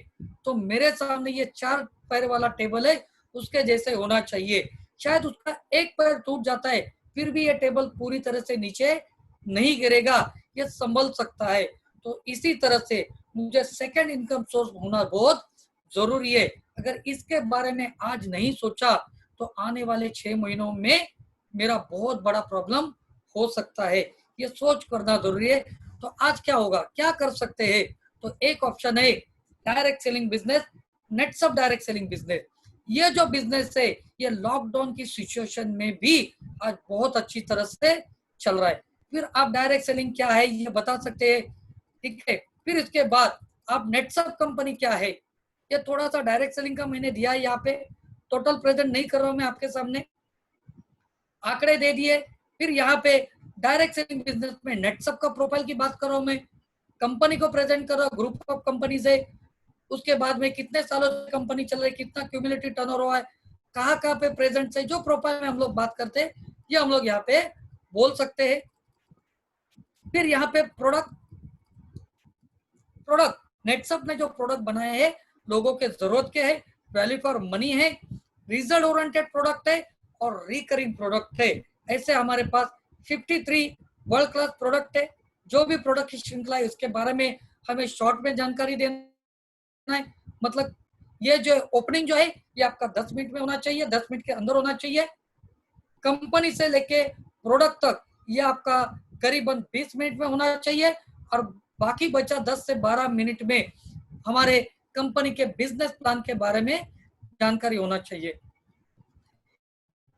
तो मेरे सामने ये 4 पैर वाला टेबल है, उसके जैसे होना चाहिए। शायद उसका एक पैर टूट जाता है, फिर भी ये टेबल पूरी तरह से नीचे नहीं गिरेगा, ये संभल सकता है। तो इसी तरह से मुझे सेकंड इनकम सोर्स होना बहुत जरूरी है। अगर इसके बारे में आज नहीं सोचा तो आने वाले 6 महीनों में मेरा बहुत बड़ा प्रॉब्लम हो सकता है। ये सोच करना जरूरी है। तो आज क्या होगा, क्या कर सकते हैं? तो एक ऑप्शन है direct selling business, Netsurf direct selling business. ये जो बिजनेस है ये लॉकडाउन की सिचुएशन में भी आज बहुत अच्छी तरह से चल रहा है। फिर आप डायरेक्ट सेलिंग क्या है ये बता सकते हैं, ठीक है। फिर इसके बाद आप नेटसप कंपनी क्या है, ये थोड़ा सा डायरेक्ट सेलिंग का मैंने दिया है यहाँ पे, टोटल प्रेजेंट नहीं कर रहा हूं मैं आपके सामने, आंकड़े दे दिए। फिर यहाँ पे डायरेक्ट सेलिंग बिजनेस में नेटसप का प्रोफाइल की बात कर रहा हूं मैं, कंपनी को प्रेजेंट कर रहा हूं, ग्रुप ऑफ कंपनीज है, उसके बाद में कितने सालों से कंपनी चल रही है, कितना क्यूमुलेटिव टर्नओवर हुआ है, कहाँ कहाँ पे प्रेजेंट है, जो प्रोफाइल में हम लोग बात करते हैं ये हम लोग यहाँ पे बोल सकते हैं। फिर यहाँ पे प्रोडक्ट नेटसप ने जो प्रोडक्ट बनाए हैं लोगों के जरूरत के है, वैल्यू फॉर मनी है, रिजल्ट ओरिएंटेड प्रोडक्ट है और रिकरिंग प्रोडक्ट है। ऐसे हमारे पास 53 वर्ल्ड क्लास प्रोडक्ट है। जो भी प्रोडक्ट की श्रृंखला है उसके बारे में हमें शॉर्ट में जानकारी देना है। मतलब ये जो ओपनिंग जो है ये आपका 10 मिनट में होना चाहिए, 10 मिनट के अंदर होना चाहिए। कंपनी से लेके प्रोडक्ट तक ये आपका करीबन 20 मिनट में होना चाहिए और बाकी बचा 10 से 12 मिनट में हमारे कंपनी के बिजनेस प्लान के बारे में जानकारी होना चाहिए।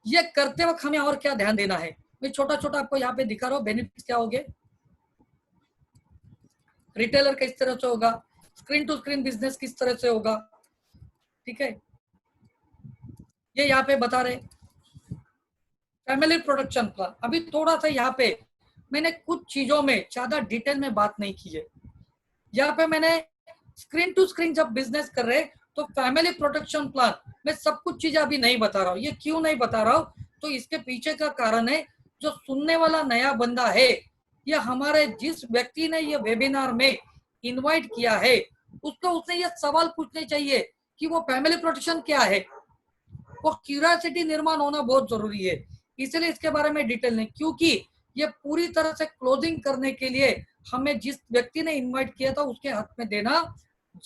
ये करते वक्त हमें और क्या ध्यान देना है, मैं छोटा छोटा आपको यहाँ पे दिखा रहा हूँ। बेनिफिट क्या होंगे, रिटेलर किस तरह से होगा, स्क्रीन टू स्क्रीन बिजनेस किस तरह से होगा, ठीक है। ये यहाँ पे बता रहे फैमिली प्रोडक्शन प्लान। अभी थोड़ा सा यहाँ पे मैंने कुछ चीजों में ज्यादा डिटेल में बात नहीं की है। यहाँ पे मैंने स्क्रीन टू स्क्रीन जब बिजनेस कर रहे तो फैमिली प्रोटेक्शन प्लान मैं सब कुछ चीजें अभी नहीं बता रहा हूँ। ये क्यों नहीं बता रहा हूँ, तो इसके पीछे का कारण है जो सुनने वाला नया बंदा है, ये हमारे जिस व्यक्ति ने ये वेबिनार में इनवाइट किया है उसको उसने ये सवाल पूछने चाहिए कि वो फैमिली प्रोटेक्शन क्या है। वो क्यूरियोसिटी निर्माण होना बहुत जरूरी है, इसलिए इसके बारे में डिटेल नहीं, क्योंकि ये पूरी तरह से क्लोजिंग करने के लिए हमें जिस व्यक्ति ने इनवाइट किया था उसके हाथ में देना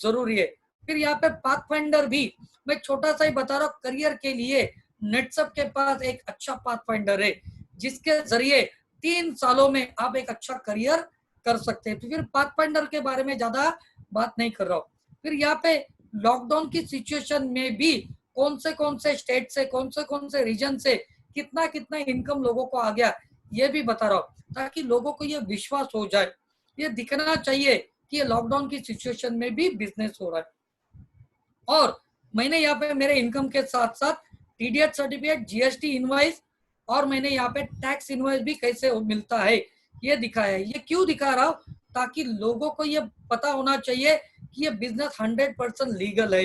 जरूरी है। फिर यहाँ पे पाथफाइंडर भी मैं छोटा सा ही बता रहा हूँ, करियर के लिए नेटसप के पास एक अच्छा पाथफाइंडर है जिसके जरिए 3 सालों में आप एक अच्छा करियर कर सकते हैं। तो फिर पाथफाइंडर के बारे में ज्यादा बात नहीं कर रहा हूँ। फिर यहाँ पे लॉकडाउन की सिचुएशन में भी कौन से स्टेट से कौन से रीजन से कितना कितना इनकम लोगों को आ गया ये भी बता रहा हूँ, ताकि लोगों को ये विश्वास हो जाए, ये दिखना चाहिए कि ये लॉकडाउन की सिचुएशन में भी बिजनेस हो रहा है। और मैंने यहाँ पे मेरे इनकम के साथ साथ टीडीएस सर्टिफिकेट, जीएसटी इनवॉइस और मैंने यहाँ पे टैक्स इनवॉइस भी कैसे मिलता है ये दिखाया है। ये क्यों दिखा रहा हूँ, ताकि लोगों को ये पता होना चाहिए कि ये बिजनेस 100% लीगल है।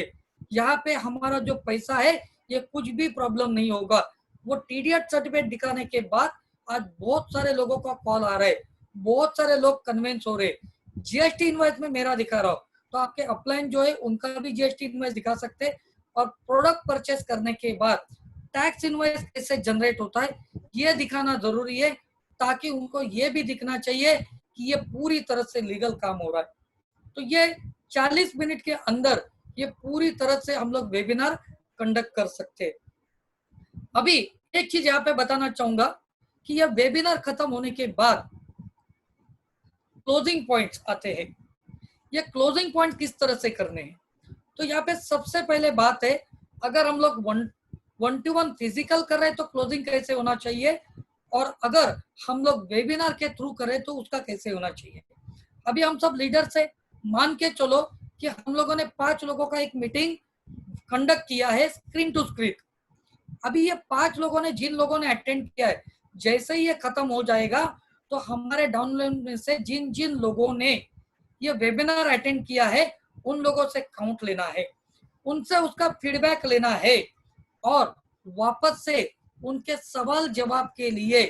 यहाँ पे हमारा जो पैसा है ये कुछ भी प्रॉब्लम नहीं होगा। वो टीडीएस सर्टिफिकेट दिखाने के बाद आज बहुत सारे लोगों का कॉल आ रहा है, बहुत सारे लोग कन्विंस हो रहे। जीएसटी इनवॉइस में मेरा दिखा रहा हूँ तो आपके अपलाइन जो है उनका भी जीएसटी इनवॉइस दिखा सकते हैं। और प्रोडक्ट परचेस करने के बाद टैक्स इनवॉइस कैसे जनरेट होता है ये दिखाना जरूरी है, ताकि उनको ये भी दिखना चाहिए कि ये पूरी तरह से लीगल काम हो रहा है। तो ये 40 मिनट के अंदर ये पूरी तरह से हम लोग वेबिनार कंडक्ट कर सकते हैं। अभी एक चीज यहाँ पे बताना चाहूंगा कि यह वेबिनार खत्म होने के बाद क्लोजिंग पॉइंट्स आते हैं। ये क्लोजिंग पॉइंट किस तरह से करने हैं, तो यहाँ पे सबसे पहले बात है, अगर हम लोग वन टू वन फिजिकल कर रहे हैं तो क्लोजिंग कैसे होना चाहिए, और अगर हम लोग वेबिनार के थ्रू करें तो उसका कैसे होना चाहिए। अभी हम सब लीडर से मान के चलो कि हम लोगों ने 5 लोगों का एक मीटिंग कंडक्ट किया है स्क्रीन टू स्क्रीन। अभी ये 5 लोगों ने, जिन लोगों ने अटेंड किया है, जैसे ही ये खत्म हो जाएगा तो हमारे डाउनलाइन में से जिन जिन लोगों ने ये वेबिनार अटेंड किया है उन लोगों से काउंट लेना है, उनसे उसका फीडबैक लेना है और वापस से उनके सवाल जवाब के लिए,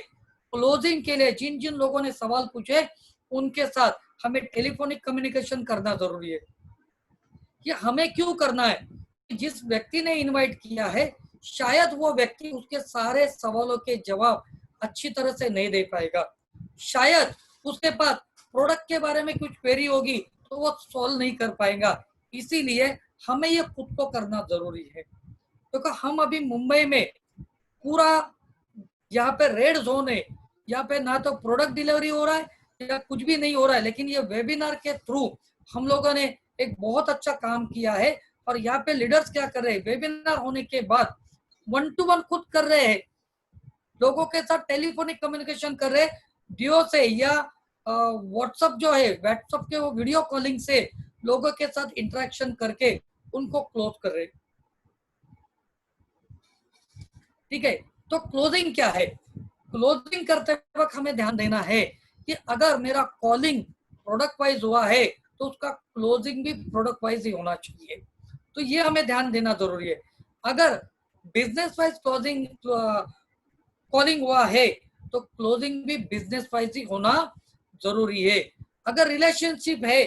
क्लोजिंग के लिए जिन जिन लोगों ने सवाल पूछे उनके साथ हमें टेलीफोनिक कम्युनिकेशन करना जरूरी है। ये हमें क्यों करना है, जिस व्यक्ति ने इनवाइट किया है शायद वो व्यक्ति उसके सारे सवालों के जवाब अच्छी तरह से नहीं दे पाएगा। शायद उसके पास प्रोडक्ट के बारे में कुछ क्वेरी होगी तो वो सॉल्व नहीं कर पाएगा। इसीलिए हमें ये खुद को करना जरूरी है, क्योंकि हम अभी मुंबई में पूरा यहाँ पे रेड जोन है। यहाँ पे ना तो प्रोडक्ट डिलीवरी हो रहा है या कुछ भी नहीं हो रहा है, लेकिन ये वेबिनार के थ्रू हम लोगों ने एक बहुत अच्छा काम किया है। और यहाँ पे लीडर्स क्या कर रहे हैं, वेबिनार होने के बाद 1-to-1 खुद कर रहे हैं, लोगों के साथ टेलीफोनिक कम्युनिकेशन कर रहे हैं, डियो से या व्हाट्सएप जो है, व्हाट्सएप के वो वीडियो कॉलिंग से लोगों के साथ इंटरेक्शन करके उनको क्लोज कर रहे हैं। ठीक है, तो क्लोजिंग क्या है? क्लोजिंग करते वक्त हमें ध्यान देना है कि अगर मेरा कॉलिंग प्रोडक्ट वाइज हुआ है तो उसका क्लोजिंग भी प्रोडक्ट वाइज ही होना चाहिए। तो ये हमें ध्यान देना जरूरी है। अगर बिजनेस वाइज क्लोजिंग कॉलिंग हुआ है तो क्लोजिंग भी बिजनेस वाइज ही होना जरूरी है। अगर रिलेशनशिप है,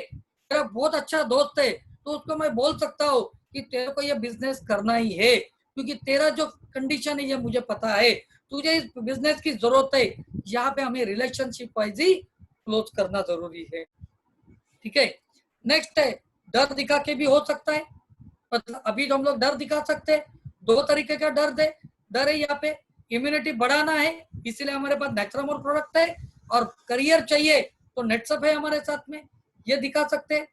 मेरा बहुत अच्छा दोस्त है, तो उसको मैं बोल सकता हूँ कि तेरे को ये बिजनेस करना ही है, क्योंकि तेरा जो कंडीशन है ये मुझे पता है, तुझे इस बिजनेस की जरूरत है। यहाँ पे हमें रिलेशनशिप वाइज ही क्लोज करना जरूरी है। ठीक है, नेक्स्ट है डर दिखा के भी हो सकता है। मतलब अभी तो हम लोग डर दिखा सकते हैं, दो तरीके का डर है यहाँ पे। इम्यूनिटी बढ़ाना है, इसीलिए हमारे पास नेचुरल प्रोडक्ट है, और करियर चाहिए तो नेटसअप है हमारे साथ में, ये दिखा सकते हैं।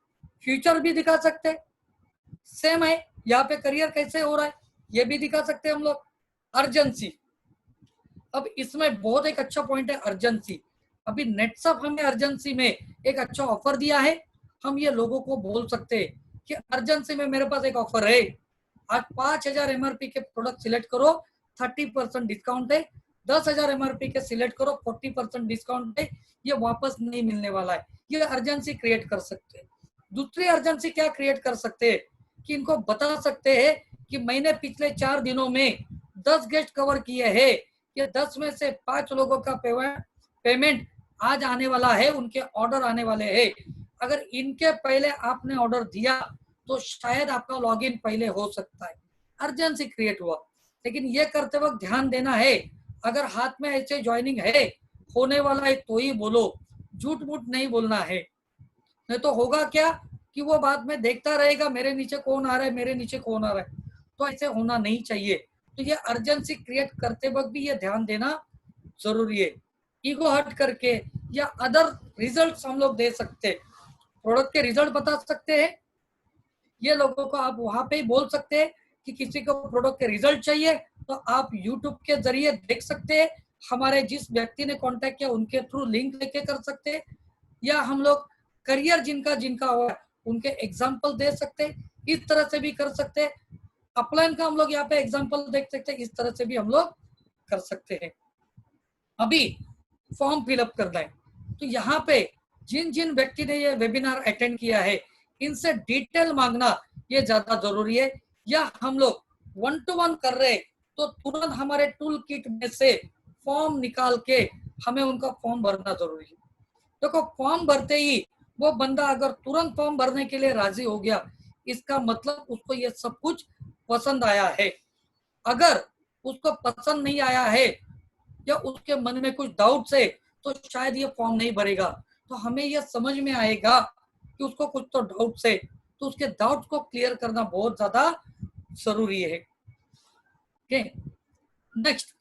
फ्यूचर भी दिखा सकते हैं, सेम है यहाँ पे करियर कैसे हो रहा है ये भी दिखा सकते हैं हम लोग। अर्जेंसी, अब इसमें बहुत एक अच्छा पॉइंट है अर्जेंसी। अभी नेटसअप हमें अर्जेंसी में एक अच्छा ऑफर दिया है, हम ये लोगों को बोल सकते हैं कि अर्जेंसी में मेरे पास एक ऑफर है, आज 5,000 MRP के प्रोडक्ट सिलेक्ट करो 30% डिस्काउंट है, 10,000 MRP के सिलेक्ट करो 40% डिस्काउंट है, ये वापस नहीं मिलने वाला है। ये अर्जेंसी क्रिएट कर सकते हैं। दूसरी अर्जेंसी क्या क्रिएट कर सकते हैं कि इनको बता सकते हैं कि मैंने पिछले 4 दिनों में 10 गेस्ट कवर किए हैं, ये 10 में से 5 लोगों का पेमेंट आज आने वाला है, उनके ऑर्डर आने वाले हैं। अगर इनके पहले आपने ऑर्डर दिया तो शायद आपका लॉगिन पहले हो सकता है। अर्जेंसी क्रिएट हुआ, लेकिन ये करते वक्त ध्यान देना है, अगर हाथ में ऐसे ज्वाइनिंग है, होने वाला है तो ही बोलो, झूठ मूठ नहीं बोलना है। नहीं तो होगा क्या कि वो बाद में देखता रहेगा मेरे नीचे कौन आ रहा है, मेरे नीचे कौन आ रहा है। तो ऐसे होना नहीं चाहिए। तो ये अर्जेंसी क्रिएट करते वक्त भी ये ध्यान देना जरूरी है। ईगो हट करके या अदर रिजल्ट्स हम लोग दे सकते हैं, प्रोडक्ट के रिजल्ट बता सकते हैं। ये लोगों को आप वहां पे ही बोल सकते हैं कि किसी को प्रोडक्ट के रिजल्ट चाहिए तो आप यूट्यूब के जरिए देख सकते हैं, हमारे जिस व्यक्ति ने कांटेक्ट किया उनके थ्रू लिंक लेके कर सकते हैं, या हम लोग करियर जिनका जिनका हुआ उनके एग्जाम्पल दे सकते हैं, इस तरह से भी कर सकते हैं। अपलाइन का हम लोग यहाँ पे एग्जाम्पल देख सकते हैं, इस तरह से भी हम लोग कर सकते हैं। अभी फॉर्म फिलअप करना है, तो यहाँ पे जिन जिन व्यक्ति ने ये वेबिनार अटेंड किया है इनसे डिटेल मांगना ये ज्यादा जरूरी है। या हम लोग 1-to-1 कर रहे तो तुरंत हमारे टूल किट में से फॉर्म निकाल के हमें उनका फॉर्म भरना जरूरी है। देखो फॉर्म भरते ही वो बंदा अगर तुरंत फॉर्म भरने के लिए राजी हो गया, इसका मतलब उसको ये सब कुछ पसंद आया है। अगर उसको पसंद नहीं आया है या उसके मन में कुछ डाउट्स है तो शायद ये फॉर्म नहीं भरेगा। तो हमें यह समझ में आएगा कि उसको कुछ तो डाउट्स है, तो उसके डाउट को क्लियर करना बहुत ज्यादा जरूरी है। नेक्स्ट,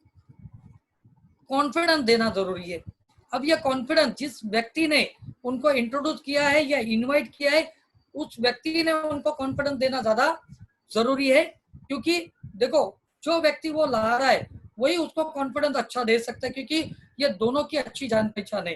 कॉन्फिडेंस देना जरूरी है। अब यह कॉन्फिडेंस जिस व्यक्ति ने उनको इंट्रोड्यूस किया है या इनवाइट किया है उस व्यक्ति ने उनको कॉन्फिडेंस देना ज्यादा जरूरी है, क्योंकि देखो जो व्यक्ति वो ला रहा है वही उसको कॉन्फिडेंस अच्छा दे सकता है, क्योंकि ये दोनों की अच्छी जान पहचान है।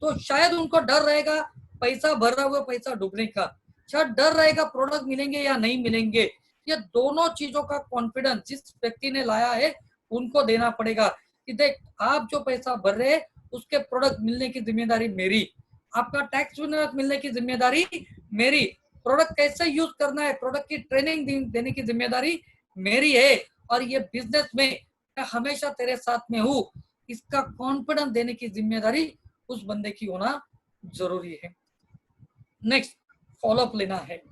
तो शायद उनको डर रहेगा पैसा भर रहा हुआ पैसा डूबने का, शायद डर रहेगा प्रोडक्ट मिलेंगे या नहीं मिलेंगे। ये दोनों चीजों का कॉन्फिडेंस जिस व्यक्ति ने लाया है उनको देना पड़ेगा कि देख आप जो पैसा भर रहे हैं उसके प्रोडक्ट मिलने की जिम्मेदारी मेरी, आपका टैक्स मिलने की जिम्मेदारी मेरी, प्रोडक्ट कैसे यूज करना है प्रोडक्ट की ट्रेनिंग देने की जिम्मेदारी मेरी है, और ये बिजनेस में मैं हमेशा तेरे साथ में हूँ, इसका कॉन्फिडेंस देने की जिम्मेदारी उस बंदे की होना जरूरी है। नेक्स्ट, फॉलोअप लेना है।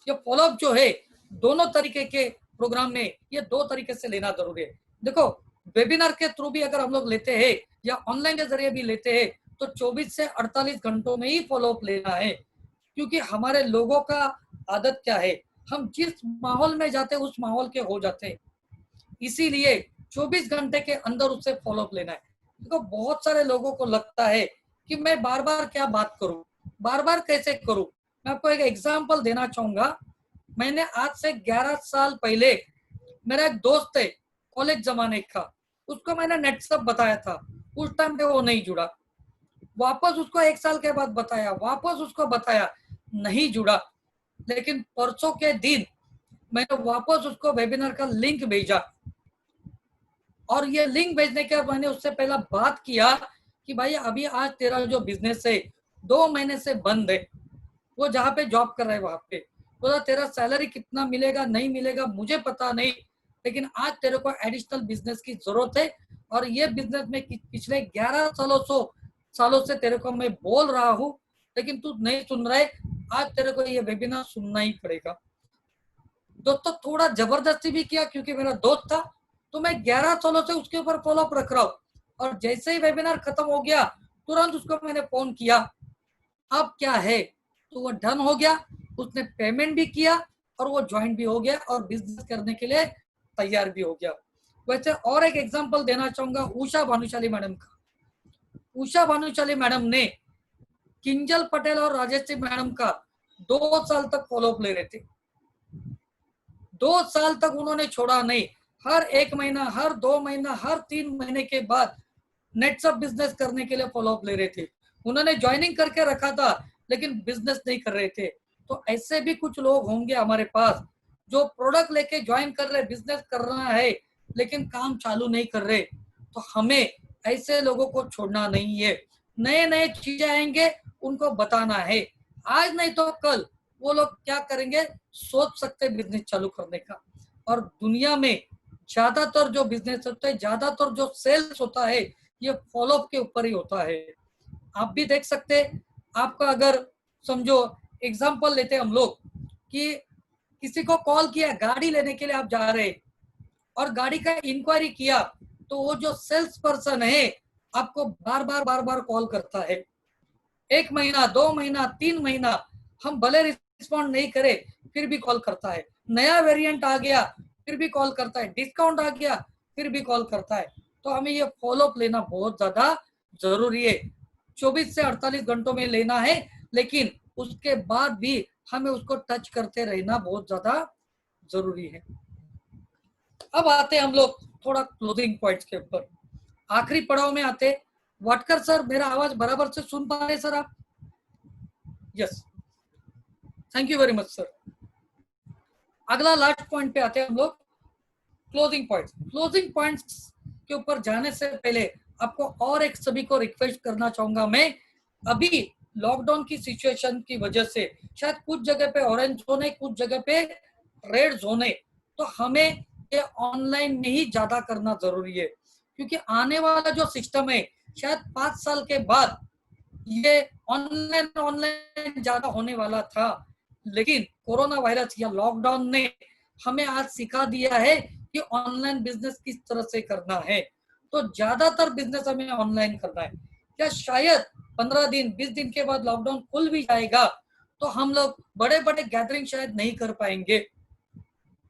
ये फॉलोअप जो है दोनों तरीके के प्रोग्राम में ये दो तरीके से लेना जरूरी है। देखो वेबिनार के थ्रू भी अगर हम लोग लेते हैं या ऑनलाइन के जरिए भी लेते हैं तो 24 से 48 घंटों में ही फॉलोअप लेना है, क्योंकि हमारे लोगों का आदत क्या है, हम जिस माहौल में जाते हैं उस माहौल के हो जाते हैं, इसीलिए 24 घंटे के अंदर उससे फॉलोअप लेना है। देखो बहुत सारे लोगों को लगता है कि मैं बार बार क्या बात करूं, बार बार कैसे करूं। मैं आपको एक एग्जांपल देना चाहूंगा। मैंने आज से 11 साल पहले, मेरा एक दोस्त है कॉलेज जमाने का, उसको मैंने नेटसप बताया था, उस टाइम पे वो नहीं जुड़ा। वापस उसको 1 साल के बाद बताया, वापस उसको बताया, नहीं जुड़ा। लेकिन परसों के दिन मैंने वापस उसको वेबिनार का लिंक भेजा, और ये लिंक भेजने के बाद मैंने उससे पहला बात किया कि भाई अभी आज तेरा जो बिजनेस है 2 महीने से बंद है, वो जहाँ पे जॉब कर रहा है वहां पे, बोला तेरा सैलरी कितना मिलेगा नहीं मिलेगा मुझे पता नहीं, लेकिन आज तेरे को एडिशनल बिजनेस की जरूरत है, और ये बिजनेस में पिछले 11 सालों से तेरे को मैं बोल रहा हूँ, लेकिन तू नहीं सुन रहा है, आज तेरे को ये वेबिनार सुनना ही पड़ेगा। दोस्तों थोड़ा जबरदस्ती भी किया क्योंकि मेरा दोस्त था, तो मैं 11 सालों से उसके ऊपर फॉलोअप रख रहा हूँ, और जैसे ही वेबिनार खत्म हो गया तुरंत उसको मैंने फोन किया, अब क्या है, तो वो डन हो गया, उसने पेमेंट भी किया और वो ज्वाइन भी हो गया और बिजनेस करने के लिए तैयार भी हो गया। वैसे और एक एग्जांपल देना चाहूंगा उषा भानुशाली मैडम का। उषा भानुशाली मैडम ने किंजल पटेल और राजेश मैडम का 2 साल तक फॉलोअप ले रहे थे, 2 साल तक उन्होंने छोड़ा नहीं। हर 1 महीना, हर 2 महीना, हर 3 महीने के बाद नेटसप बिजनेस करने के लिए फॉलोअप ले रहे थे। उन्होंने ज्वाइनिंग करके रखा था लेकिन बिजनेस नहीं कर रहे थे। तो ऐसे भी कुछ लोग होंगे हमारे पास जो प्रोडक्ट लेके ज्वाइन कर रहे, बिजनेस कर रहा है लेकिन काम चालू नहीं कर रहे। तो हमें ऐसे लोगों को छोड़ना नहीं है। नए नए चीजें आएंगे, उनको बताना है। आज नहीं तो कल वो लोग क्या करेंगे, सोच सकते बिजनेस चालू करने का। और दुनिया में ज्यादातर जो बिजनेस होता है, ज्यादातर जो सेल्स होता है, ये फॉलोअप के ऊपर ही होता है। आप भी देख सकते हैं, आपका अगर समझो एग्जांपल लेते हैं हम लोग कि किसी को कॉल किया, गाड़ी लेने के लिए आप जा रहे और गाड़ी का इंक्वायरी किया, तो वो जो सेल्स पर्सन है आपको बार बार कॉल करता है। 1 महीना, 2 महीना, 3 महीना हम भले रिस्पॉन्ड नहीं करे फिर भी कॉल करता है। नया वेरिएंट आ गया फिर भी कॉल करता है, डिस्काउंट आ गया फिर भी कॉल करता है। तो हमें ये फॉलोअप लेना बहुत ज्यादा जरूरी है। 24 से 48 घंटों में लेना है, लेकिन उसके बाद भी हमें उसको टच करते रहना बहुत ज्यादा जरूरी है। अब आते हम लोग थोड़ा क्लोजिंग पॉइंट्स के ऊपर, आखिरी पड़ाव में आते। वाटकर सर, मेरा आवाज बराबर से सुन पा रहे सर आप? Yes, thank you very much sir. अगला लास्ट पॉइंट पे आते हैं हम लोग, क्लोजिंग पॉइंट्स। क्लोजिंग पॉइंट्स के ऊपर जाने से पहले आपको और एक सभी को रिक्वेस्ट करना चाहूंगा मैं। अभी लॉकडाउन की सिचुएशन की वजह से शायद कुछ जगह पे ऑरेंज जोन है, कुछ जगह पे रेड जोन है, तो हमें ये ऑनलाइन में ही ज्यादा करना जरूरी है, क्योंकि आने वाला जो सिस्टम है शायद 5 साल के बाद ये ऑनलाइन ऑनलाइन ज्यादा होने वाला था, लेकिन कोरोना वायरस या लॉकडाउन ने हमें आज सिखा दिया है कि ऑनलाइन बिजनेस किस तरह से करना है। तो ज्यादातर बिजनेस हमें ऑनलाइन करना है। क्या शायद 15 दिन 20 दिन के बाद लॉकडाउन खुल भी जाएगा तो हम लोग बड़े बड़े गैदरिंग शायद नहीं कर पाएंगे,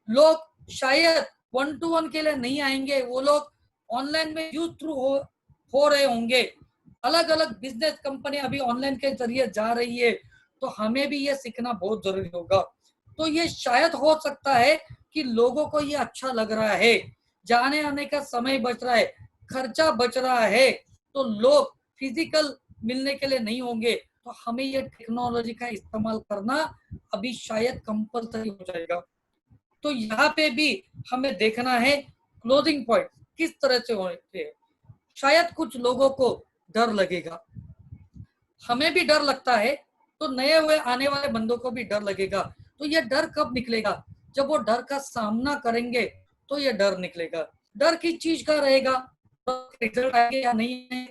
लोग शायद 1-to-1 के लिए नहीं आएंगे, वो लोग ऑनलाइन में यूज थ्रू हो रहे होंगे। अलग अलग बिजनेस कंपनी अभी ऑनलाइन के जरिए जा रही है, तो हमें भी ये सीखना बहुत जरूरी होगा। तो ये शायद हो सकता है कि लोगों को ये अच्छा लग रहा है, जाने आने का समय बच रहा है, खर्चा बच रहा है, तो लोग फिजिकल मिलने के लिए नहीं होंगे, तो हमें ये टेक्नोलॉजी का इस्तेमाल करना अभी शायद कंपलसरी हो जाएगा। तो यहाँ पे भी हमें देखना है क्लोजिंग पॉइंट किस तरह से होते हैं। शायद कुछ लोगों को डर लगेगा, हमें भी डर लगता है, तो नए हुए आने वाले बंदों को भी डर लगेगा। तो ये डर कब निकलेगा, जब वो डर का सामना करेंगे तो ये डर निकलेगा। डर किस चीज का रहेगा, रिजल्ट आएगा या नहीं,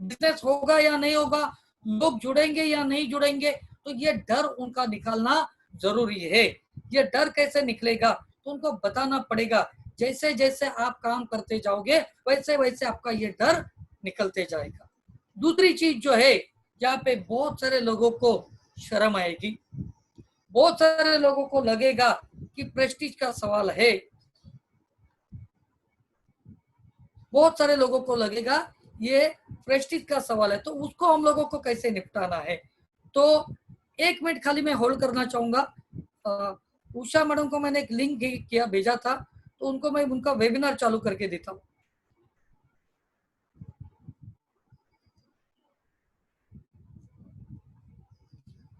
बिजनेस होगा या नहीं होगा, लोग जुड़ेंगे या नहीं जुड़ेंगे, तो ये डर उनका निकालना जरूरी है। ये डर कैसे निकलेगा, तो उनको बताना पड़ेगा जैसे जैसे आप काम करते जाओगे वैसे वैसे आपका ये डर निकलते जाएगा। दूसरी चीज जो है, यहाँ पे बहुत सारे लोगों को शर्म आएगी, बहुत सारे लोगों को लगेगा कि प्रेस्टीज का सवाल है, बहुत सारे लोगों को लगेगा ये प्रेस्टीज का सवाल है, तो उसको हम लोगों को कैसे निपटाना है। तो 1 मिनट खाली मैं होल्ड करना चाहूंगा। उषा मैडम को मैंने एक लिंक किया भेजा था, तो उनको मैं उनका वेबिनार चालू करके देता हूँ।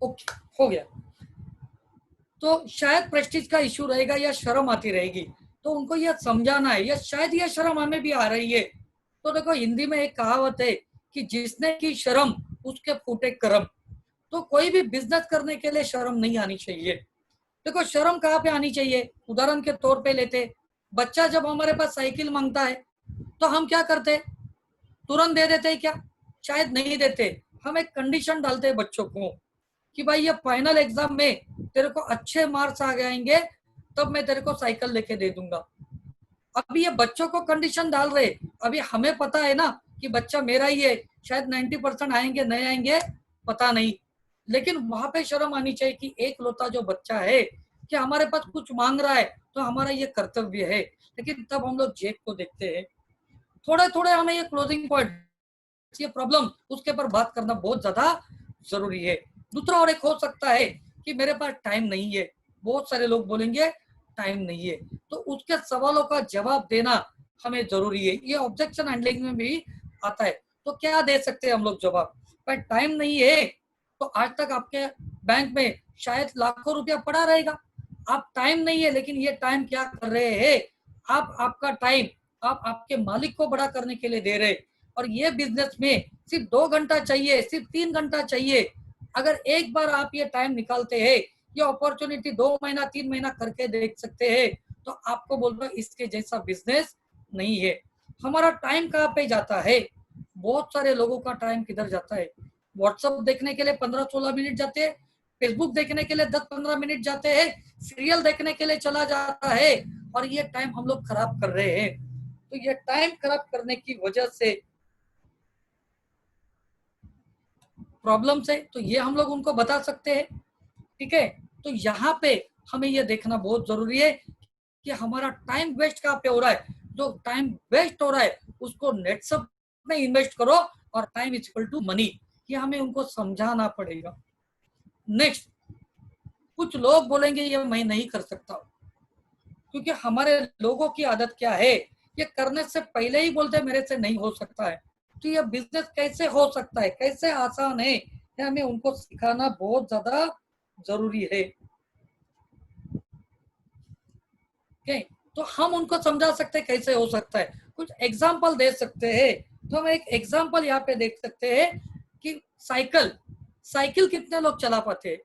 ओके, हो गया। तो शायद प्रेस्टीज का इश्यू रहेगा या शर्म आती रहेगी, तो उनको यह समझाना है, या शायद यह शर्म हमें भी आ रही है। तो देखो हिंदी में एक कहावत है कि जिसने की शर्म उसके फूटे करम। तो कोई भी बिजनेस करने के लिए शर्म नहीं आनी चाहिए। देखो शर्म कहाँ पे आनी चाहिए, उदाहरण के तौर पे लेते, बच्चा जब हमारे पास साइकिल मांगता है तो हम क्या करते, तुरंत दे देते हैं क्या? शायद नहीं देते। हम एक कंडीशन डालते हैं बच्चों को कि भाई ये फाइनल एग्जाम में तेरे को अच्छे मार्क्स आ जाएंगे तब मैं तेरे को साइकिल लेके दे दूंगा। अभी ये बच्चों को कंडीशन डाल रहे, अभी हमें पता है ना कि बच्चा मेरा ही है, शायद 90% आएंगे नहीं आएंगे पता नहीं, लेकिन वहां पे शर्म आनी चाहिए कि एक लौता जो बच्चा है कि हमारे पास कुछ मांग रहा है तो हमारा ये कर्तव्य है। लेकिन तब हम लोग जेब को देखते हैं। थोड़े थोड़े हमें ये क्लोजिंग पॉइंट, ये प्रॉब्लम उसके ऊपर बात करना बहुत ज्यादा जरूरी है। दूसरा और एक हो सकता है कि मेरे पास टाइम नहीं है, बहुत सारे लोग बोलेंगे टाइम नहीं है, तो उसके सवालों का जवाब देना हमें जरूरी है। ये ऑब्जेक्शन हैंडलिंग में भी आता है। तो क्या दे सकते हैं हम लोग जवाब, पर टाइम नहीं है तो आज तक आपके बैंक में शायद लाखों रुपया पड़ा रहेगा। आप टाइम नहीं है, लेकिन ये टाइम क्या कर रहे हैं, आप आपका टाइम आप आपके मालिक को बड़ा करने के लिए दे रहे। और ये बिजनेस में सिर्फ 2 घंटा चाहिए, सिर्फ 3 घंटा चाहिए। अगर एक बार आप ये टाइम निकालते हैं, ये अपॉर्चुनिटी 2 महीना 3 महीना करके देख सकते हैं, तो आपको बोल रहा इसके जैसा बिजनेस नहीं है। हमारा टाइम कहाँ पे जाता है, बहुत सारे लोगों का टाइम किधर जाता है, व्हाट्सएप देखने के लिए 15-16 मिनट जाते हैं, फेसबुक देखने के लिए 10-15 मिनट जाते हैं, सीरियल देखने के लिए चला जाता है, और ये टाइम हम लोग खराब कर रहे हैं। तो ये टाइम खराब करने की वजह से प्रॉब्लम है, तो ये हम लोग उनको बता सकते हैं। ठीक है, तो यहाँ पे हमें ये देखना बहुत जरूरी है कि हमारा टाइम वेस्ट कहाँ पे हो रहा है। जो टाइम वेस्ट हो रहा है उसको नेटसप में इन्वेस्ट करो, और time is equal to money, ये हमें उनको समझाना पड़ेगा। नेक्स्ट, कुछ लोग बोलेंगे ये मैं नहीं कर सकता, क्योंकि हमारे लोगों की आदत क्या है, ये करने से पहले ही बोलते हैं मेरे से नहीं हो सकता है। तो ये बिजनेस कैसे हो सकता है, कैसे आसान है, ये हमें उनको सिखाना बहुत ज्यादा जरूरी है। ओके, तो हम उनको समझा सकते हैं कैसे हो सकता है, कुछ एग्जाम्पल दे सकते हैं। तो हम एक एग्जाम्पल यहाँ पे देख सकते हैं कि साइकिल साइकिल कितने लोग चला पाते हैं।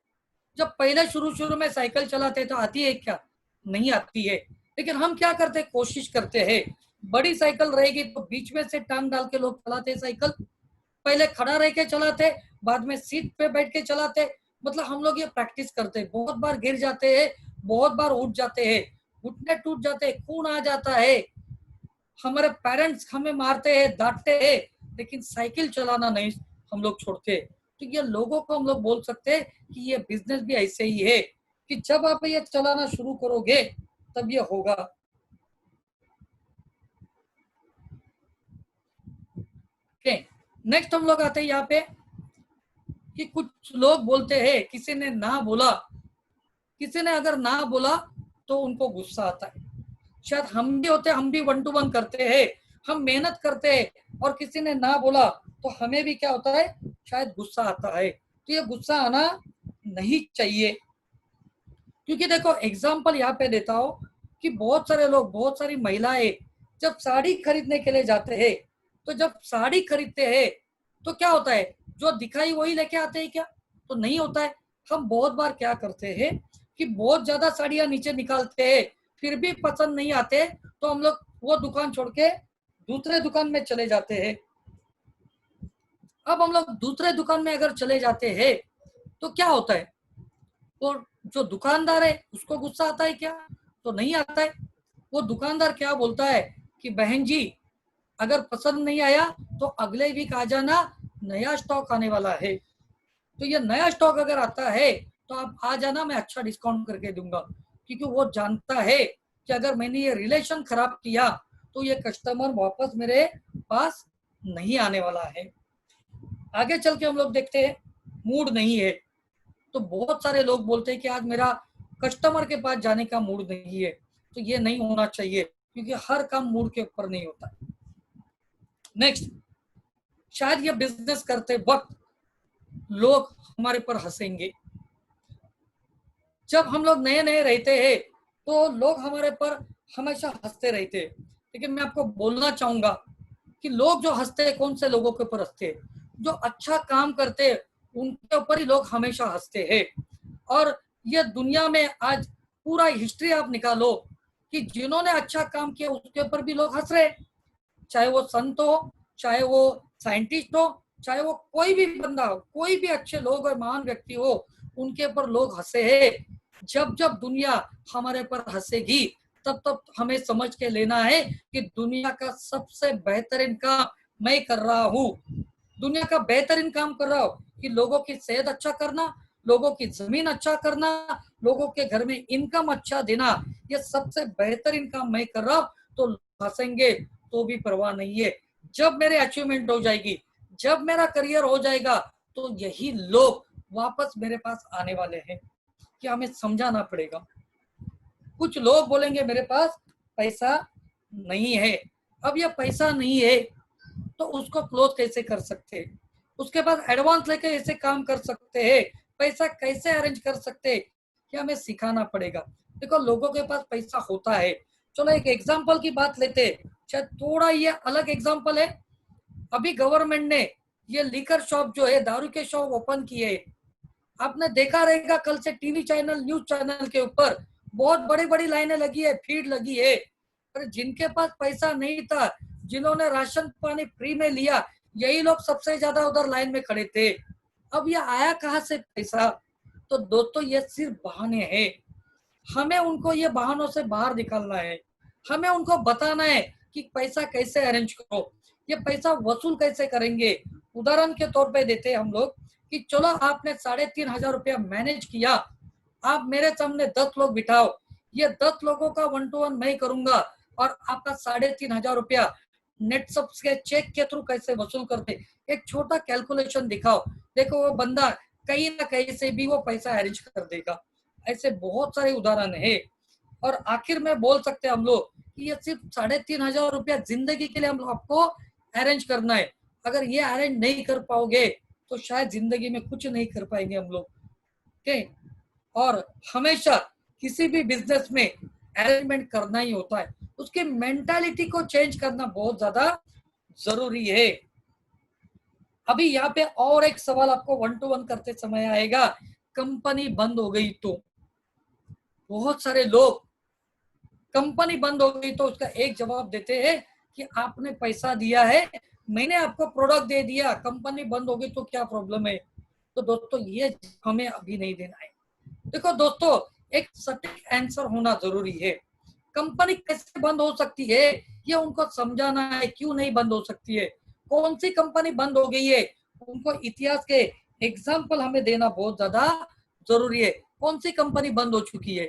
जब पहले शुरू शुरू में साइकिल चलाते तो आती है क्या? नहीं आती है। लेकिन हम क्या करते, कोशिश करते हैं, बड़ी साइकिल रहेगी तो बीच में से टांग डाल के लोग चलाते हैं साइकिल, पहले खड़ा रह के चलाते, बाद में सीट पे बैठ के चलाते। मतलब हम लोग ये प्रैक्टिस करते हैं, बहुत बार गिर जाते हैं, बहुत बार उठ जाते हैं, घुटने टूट जाते हैं, खून आ जाता है, हमारे पेरेंट्स हमें मारते हैं डांटते हैं, लेकिन साइकिल चलाना नहीं हम लोग छोड़ते। तो ये लोगों को हम लोग बोल सकते हैं कि ये बिजनेस भी ऐसे ही है कि जब आप ये चलाना शुरू करोगे तब ये होगा। ओके, नेक्स्ट हम लोग आते हैं यहाँ पे कि कुछ लोग बोलते हैं किसी ने ना बोला, किसी ने अगर ना बोला तो उनको गुस्सा आता है। शायद हम भी होते, हम भी 1 to 1 करते हैं, हम मेहनत करते हैं, और किसी ने ना बोला तो हमें भी क्या होता है, शायद गुस्सा आता है। तो ये गुस्सा आना नहीं चाहिए, क्योंकि देखो एग्जाम्पल यहाँ पे देता हूँ कि बहुत सारे लोग, बहुत सारी महिलाएं जब साड़ी खरीदने के लिए जाते हैं, तो जब साड़ी खरीदते हैं तो क्या होता है, जो दिखाई वही लेके आते हैं क्या? तो नहीं होता है। हम बहुत बार क्या करते हैं कि बहुत ज्यादा साड़ियां नीचे निकालते हैं, फिर भी पसंद नहीं आते, तो हम लोग वो दुकान छोड़ के दूसरे दुकान में चले जाते हैं। अब हम लोग दूसरे दुकान में अगर चले जाते हैं तो क्या होता है, और जो दुकानदार है उसको गुस्सा आता है क्या? तो नहीं आता है। वो दुकानदार क्या बोलता है कि बहन जी अगर पसंद नहीं आया तो अगले वीक आ जाना, नया स्टॉक आने वाला है। तो ये नया स्टॉक अगर आता है तो आप आ जाना, मैं अच्छा डिस्काउंट करके दूंगा। क्योंकि वो जानता है कि अगर मैंने ये रिलेशन खराब किया तो ये कस्टमर वापस मेरे पास नहीं आने वाला है। आगे चल के हम लोग देखते हैं, मूड नहीं है तो बहुत सारे लोग बोलते हैं कि आज मेरा कस्टमर के पास जाने का मूड नहीं है। तो ये नहीं होना चाहिए, क्योंकि हर काम मूड के ऊपर नहीं होता। नेक्स्ट, शायद ये बिजनेस करते वक्त लोग हमारे पर हंसेंगे। जब हम लोग नए नए रहते हैं तो लोग हमारे पर हमेशा हंसते रहते हैं। लेकिन मैं आपको बोलना चाहूंगा कि लोग जो हंसते हैं, कौन से लोगों के ऊपर हंसते हैं? जो अच्छा काम करते हैं उनके ऊपर ही लोग हमेशा हंसते हैं। और ये दुनिया में आज पूरा हिस्ट्री आप निकालो कि जिन्होंने अच्छा काम किया उसके ऊपर भी लोग हंस रहे, चाहे वो संत हो, चाहे वो साइंटिस्ट हो, चाहे वो कोई भी बंदा हो, कोई भी अच्छे लोग और महान व्यक्ति हो, उनके ऊपर लोग हंसे हैं। जब जब दुनिया हमारे पर हंसेगी तब तब हमें समझ के लेना है कि दुनिया का सबसे बेहतरीन काम मैं कर रहा हूँ। दुनिया का बेहतरीन काम कर रहा हूँ कि लोगों की सेहत अच्छा करना, लोगों की जमीन अच्छा करना, लोगों के घर में इनकम अच्छा देना, ये सबसे बेहतरीन काम मैं कर रहा हूँ। तो हंसेंगे तो भी परवाह नहीं है। जब मेरे अचीवमेंट हो जाएगी, जब मेरा करियर हो जाएगा, तो यही लोग वापस मेरे पास आने वाले हैं कि हमें समझाना पड़ेगा। कुछ लोग बोलेंगे मेरे पास पैसा नहीं है। अब ये पैसा नहीं है तो उसको क्लोज कैसे कर सकते हैं, उसके बाद एडवांस लेके ऐसे काम कर सकते हैं, पैसा कैसे अरेंज कर सकते हैं, कि हमें सिखाना पड़ेगा। देखो लोगों के पास पैसा होता है। चलो एक एग्जांपल की बात लेते हैं, शायद थोड़ा ये अलग एग्जांपल है। अभी गवर्नमेंट ने ये लीकर शॉप जो है, दारू के शॉप ओपन किए। आपने देखा रहेगा कल से टीवी चैनल, न्यूज चैनल के ऊपर बहुत बड़ी बड़ी लाइनें लगी है, भीड़ लगी है। पर जिनके पास पैसा नहीं था, जिन्होंने राशन पानी फ्री में लिया, यही लोग सबसे ज्यादा उधर लाइन में खड़े थे। अब ये आया कहाँ से पैसा? तो दोस्तों ये सिर्फ बहाने हैं। हमें उनको ये बहानों से बाहर निकालना है। हमें उनको बताना है कि पैसा कैसे अरेंज करो, ये पैसा वसूल कैसे करेंगे। उदाहरण के तौर पे देते हैं हम लोग कि चलो आपने 3,500 रुपया मैनेज किया, आप मेरे सामने 10 लोग बिठाओ, ये 10 लोगों का 1 to 1 मैं करूंगा और आपका 3,500 रुपया नेट सब्स के चेक के थ्रू कैसे वसूल करते, एक छोटा कैलकुलेशन दिखाओ। देखो वो बंदा कहीं ना कहीं से भी वो पैसा अरेंज कर देगा। ऐसे बहुत सारे उदाहरण है। और आखिर में बोल सकते हैं हम लोग कि ये सिर्फ 3,500 रुपया जिंदगी के लिए हम लोग आपको अरेंज करना है। अगर ये अरेंज नहीं कर पाओगे तो शायद जिंदगी में कुछ नहीं कर पाएंगे हम लोग। ओके, और हमेशा किसी भी बिजनेस में अरेंजमेंट करना ही होता है। उसकी मेंटालिटी को चेंज करना बहुत ज्यादा जरूरी है। अभी यहाँ पे और एक सवाल आपको 1 to 1 करते समय आएगा, कंपनी बंद हो गई तो। बहुत सारे लोग कंपनी बंद हो गई तो उसका एक जवाब देते हैं कि आपने पैसा दिया है, मैंने आपको प्रोडक्ट दे दिया, कंपनी बंद हो गई तो क्या प्रॉब्लम है? तो दोस्तों ये हमें अभी नहीं देना है। देखो दोस्तों, एक सटीक आंसर होना जरूरी है। कंपनी कैसे बंद हो सकती है ये उनको समझाना है, क्यों नहीं बंद हो सकती है, कौन सी कंपनी बंद हो गई है, उनको इतिहास के एग्जाम्पल हमें देना बहुत ज्यादा जरूरी है। कौन सी कंपनी बंद हो चुकी है?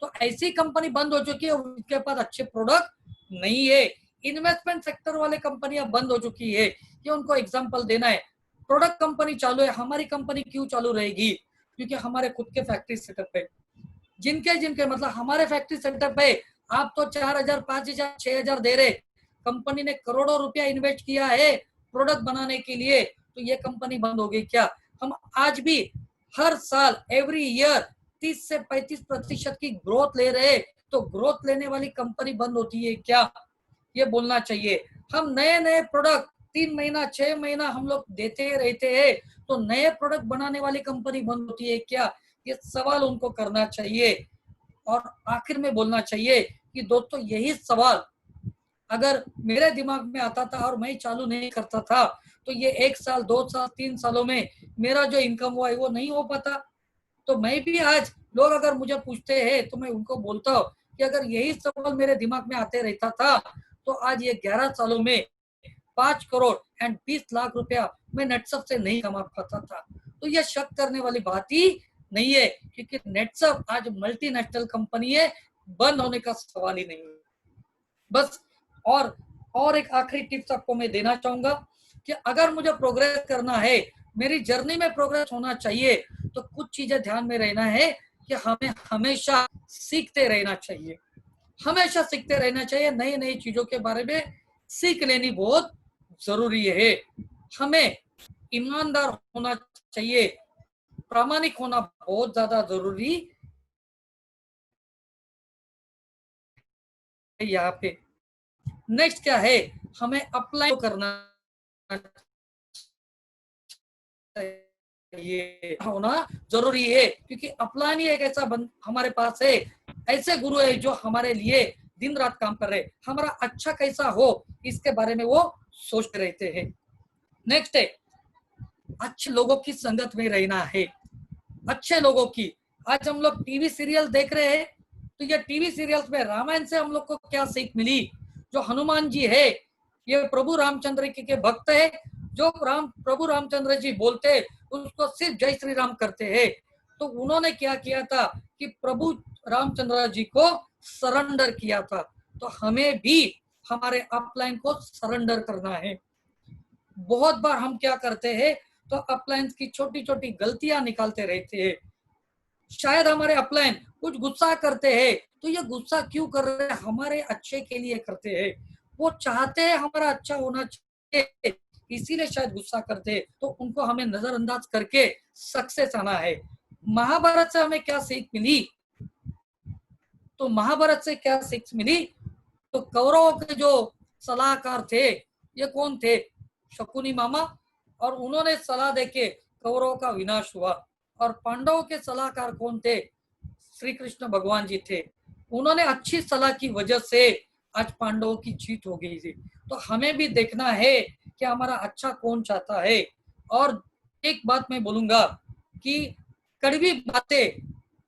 तो ऐसी कंपनी बंद हो चुकी है उनके पास अच्छे प्रोडक्ट नहीं है। इन्वेस्टमेंट सेक्टर वाले कंपनियां बंद हो चुकी है, ये उनको एग्जांपल देना है। प्रोडक्ट कंपनी चालू है, हमारी कंपनी क्यों चालू रहेगी? क्योंकि हमारे खुद के फैक्ट्री सेटअप है। जिनके जिनके मतलब हमारे फैक्ट्री सेटअप है, आप तो 4,000, 5,000, 6,000 दे रहे, कंपनी ने करोड़ों रुपया इन्वेस्ट किया है प्रोडक्ट बनाने के लिए, तो ये कंपनी बंद हो गई क्या? हम आज भी हर साल एवरी ईयर 30 से 35% की ग्रोथ ले रहे, तो ग्रोथ लेने वाली कंपनी बंद होती है क्या? ये बोलना चाहिए। हम नए नए प्रोडक्ट 3 महीना 6 महीना हम लोग देते रहते हैं, तो नए प्रोडक्ट बनाने वाली कंपनी बंद होती है क्या? ये सवाल उनको करना चाहिए। और आखिर में बोलना चाहिए कि दोस्तों यही सवाल अगर मेरे दिमाग में आता था और मैं चालू नहीं करता था, तो ये 1 साल 2 साल 3 सालों में मेरा जो इनकम हुआ है वो नहीं हो पाता। तो मैं भी आज लोग अगर मुझे पूछते हैं तो मैं उनको बोलता हूँ कि अगर यही सवाल मेरे दिमाग में आते रहता था तो आज ये 11 सालों में 5 करोड़ एंड 20 लाख रुपया मैं नेटसप से नहीं कमा पाता था। तो ये शक करने वाली बात ही नहीं है, क्योंकि नेटसप आज मल्टीनेशनल कंपनी है, बंद होने का सवाल ही नहीं है। बस और एक आखिरी टिप्स आपको मैं देना चाहूंगा कि अगर मुझे प्रोग्रेस करना है, मेरी जर्नी में प्रोग्रेस होना चाहिए, तो कुछ चीजें ध्यान में रहना है कि हमें हमेशा सीखते रहना चाहिए, हमेशा सीखते रहना चाहिए। नई नई चीजों के बारे में सीख लेनी बहुत जरूरी है। हमें ईमानदार होना चाहिए, प्रामाणिक होना बहुत ज्यादा जरूरी है यहाँ पे। नेक्स्ट क्या है, हमें अप्लाई करना ये होना जरूरी है, क्योंकि अपलाइन ही एक ऐसा हमारे पास है, ऐसे गुरु है जो हमारे लिए दिन रात काम कर रहे, हमारा अच्छा कैसा हो इसके बारे में वो सोचते रहते हैं। नेक्स्ट है, अच्छे लोगों की संगत में रहना है, अच्छे लोगों की। आज हम लोग टीवी सीरियल देख रहे हैं, तो ये टीवी सीरियल्स में रामायण से हम लोग को क्या सीख मिली? जो हनुमान जी है ये प्रभु रामचंद्र के भक्त है, जो प्रभु रामचंद्र जी बोलते उसको सिर्फ जय श्री राम करते हैं। तो उन्होंने क्या किया था कि प्रभु रामचंद्र जी को सरेंडर किया था, तो हमें भी हमारे अपलाइन को सरेंडर करना है। बहुत बार हम क्या करते हैं, तो अपलाइन की छोटी छोटी गलतियां निकालते रहते हैं। शायद हमारे अपलाइन कुछ गुस्सा करते हैं, तो ये गुस्सा क्यों कर रहे हैं? हमारे अच्छे के लिए करते हैं, वो चाहते हैं हमारा अच्छा होना चाहिए, इसीलिए शायद गुस्सा करते हैं। तो उनको हमें नजरअंदाज करके सक्सेस आना है। महाभारत से हमें क्या सीख मिली? तो महाभारत से क्या सीख मिली? तो कौरवों के जो सलाहकार थे ये कौन थे? शकुनी मामा, और उन्होंने सलाह देके कौरवों का विनाश हुआ। और पांडवों के सलाहकार कौन थे? श्री कृष्ण भगवान जी थे। उन्होंने अच्छी सलाह की वजह से आज पांडवों की जीत हो गई थी। तो हमें भी देखना है कि हमारा अच्छा कौन चाहता है। और एक बात मैं बोलूंगा कि कड़वी बातें,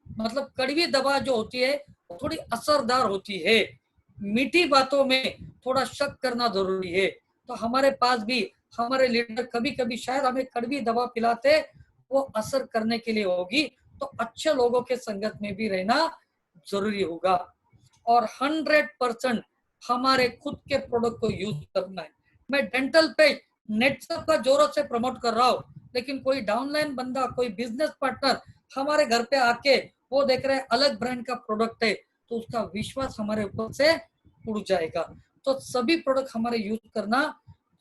मतलब कड़वी दवा जो होती है वो थोड़ी असरदार होती है, मीठी बातों में थोड़ा शक करना जरूरी है। तो हमारे पास भी हमारे लीडर कभी कभी शायद हमें कड़वी दवा पिलाते, वो असर करने के लिए होगी, तो अच्छे लोगों के संगत में भी रहना जरूरी होगा। और 100% हमारे खुद के प्रोडक्ट को यूज करना है। मैं डेंटल पे नेटसप का जोरों से प्रमोट कर रहा हूँ, लेकिन कोई डाउनलाइन बंदा, कोई बिजनेस पार्टनर हमारे घर पे आके वो देख रहे हैं अलग ब्रांड का प्रोडक्ट है, तो उसका विश्वास हमारे ऊपर से उड़ जाएगा। तो सभी प्रोडक्ट हमारे यूज करना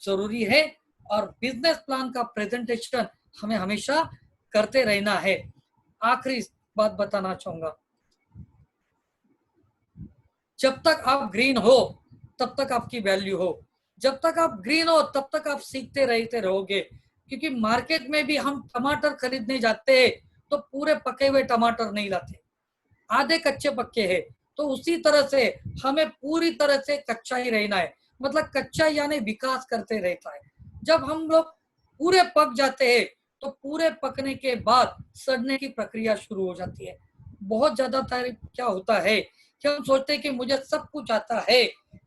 जरूरी है, और बिजनेस प्लान का प्रेजेंटेशन हमें हमेशा करते रहना है। आखिरी बात बताना चाहूंगा, जब तक आप ग्रीन हो तब तक आपकी वैल्यू हो, जब तक आप ग्रीन हो तब तक आप सीखते रहते रहोगे। क्योंकि मार्केट में भी हम टमाटर खरीदने जाते हैं तो पूरे पके हुए टमाटर नहीं लाते, आधे कच्चे पक्के हैं। तो उसी तरह से हमें पूरी तरह से कच्चा ही रहना है, मतलब कच्चा यानी विकास करते रहता है। जब हम लोग पूरे पक जाते हैं तो पूरे पकने के बाद सड़ने की प्रक्रिया शुरू हो जाती है। बहुत ज्यादा क्या होता है कि हम सोचते हैं कि मुझे सब कुछ आता है,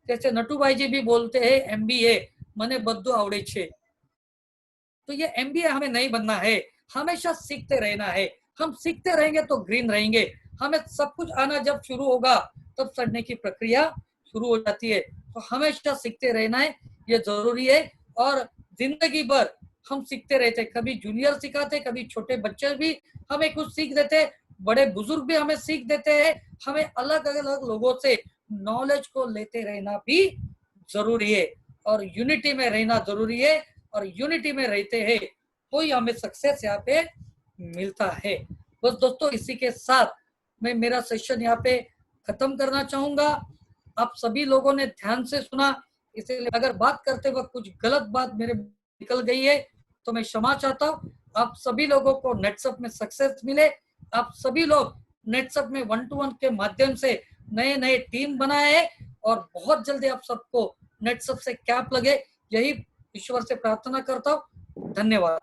जैसे नटू भाई जी भी बोलते हैं MBA मने बद्दू आवड़े छे। तो ये MBA हमें नहीं बनना है, हमेशा सीखते रहना है। हम सीखते रहेंगे तो ग्रीन रहेंगे। हमें सब कुछ आना जब शुरू होगा तब सड़ने की प्रक्रिया शुरू हो जाती है। तो हमेशा सीखते रहना है, ये जरूरी है। और जिंदगी भर हम सीखते रहते, कभी जूनियर सिखाते, कभी छोटे बच्चे भी हमें कुछ सीख देते, बड़े बुजुर्ग भी हमें सीख देते हैं। हमें अलग अलग लोगों से नॉलेज को लेते रहना भी जरूरी है, और यूनिटी में रहना जरूरी है। और यूनिटी में रहते हैं तो ही हमें सक्सेस यहाँ पे मिलता है। बस दोस्तों, इसी के साथ मैं मेरा सेशन यहाँ पे खत्म करना चाहूंगा। आप सभी लोगों ने ध्यान से सुना, इसलिए अगर बात करते वक्त कुछ गलत बात मेरे निकल गई है तो मैं क्षमा चाहता हूँ। आप सभी लोगों को नेटसप में सक्सेस मिले। आप सभी लोग नेटसप में 1-to-1 के माध्यम से नए नए टीम बनाए हैं, और बहुत जल्दी आप सबको नेटसप से कैप लगे, यही ईश्वर से प्रार्थना करता हूँ। धन्यवाद।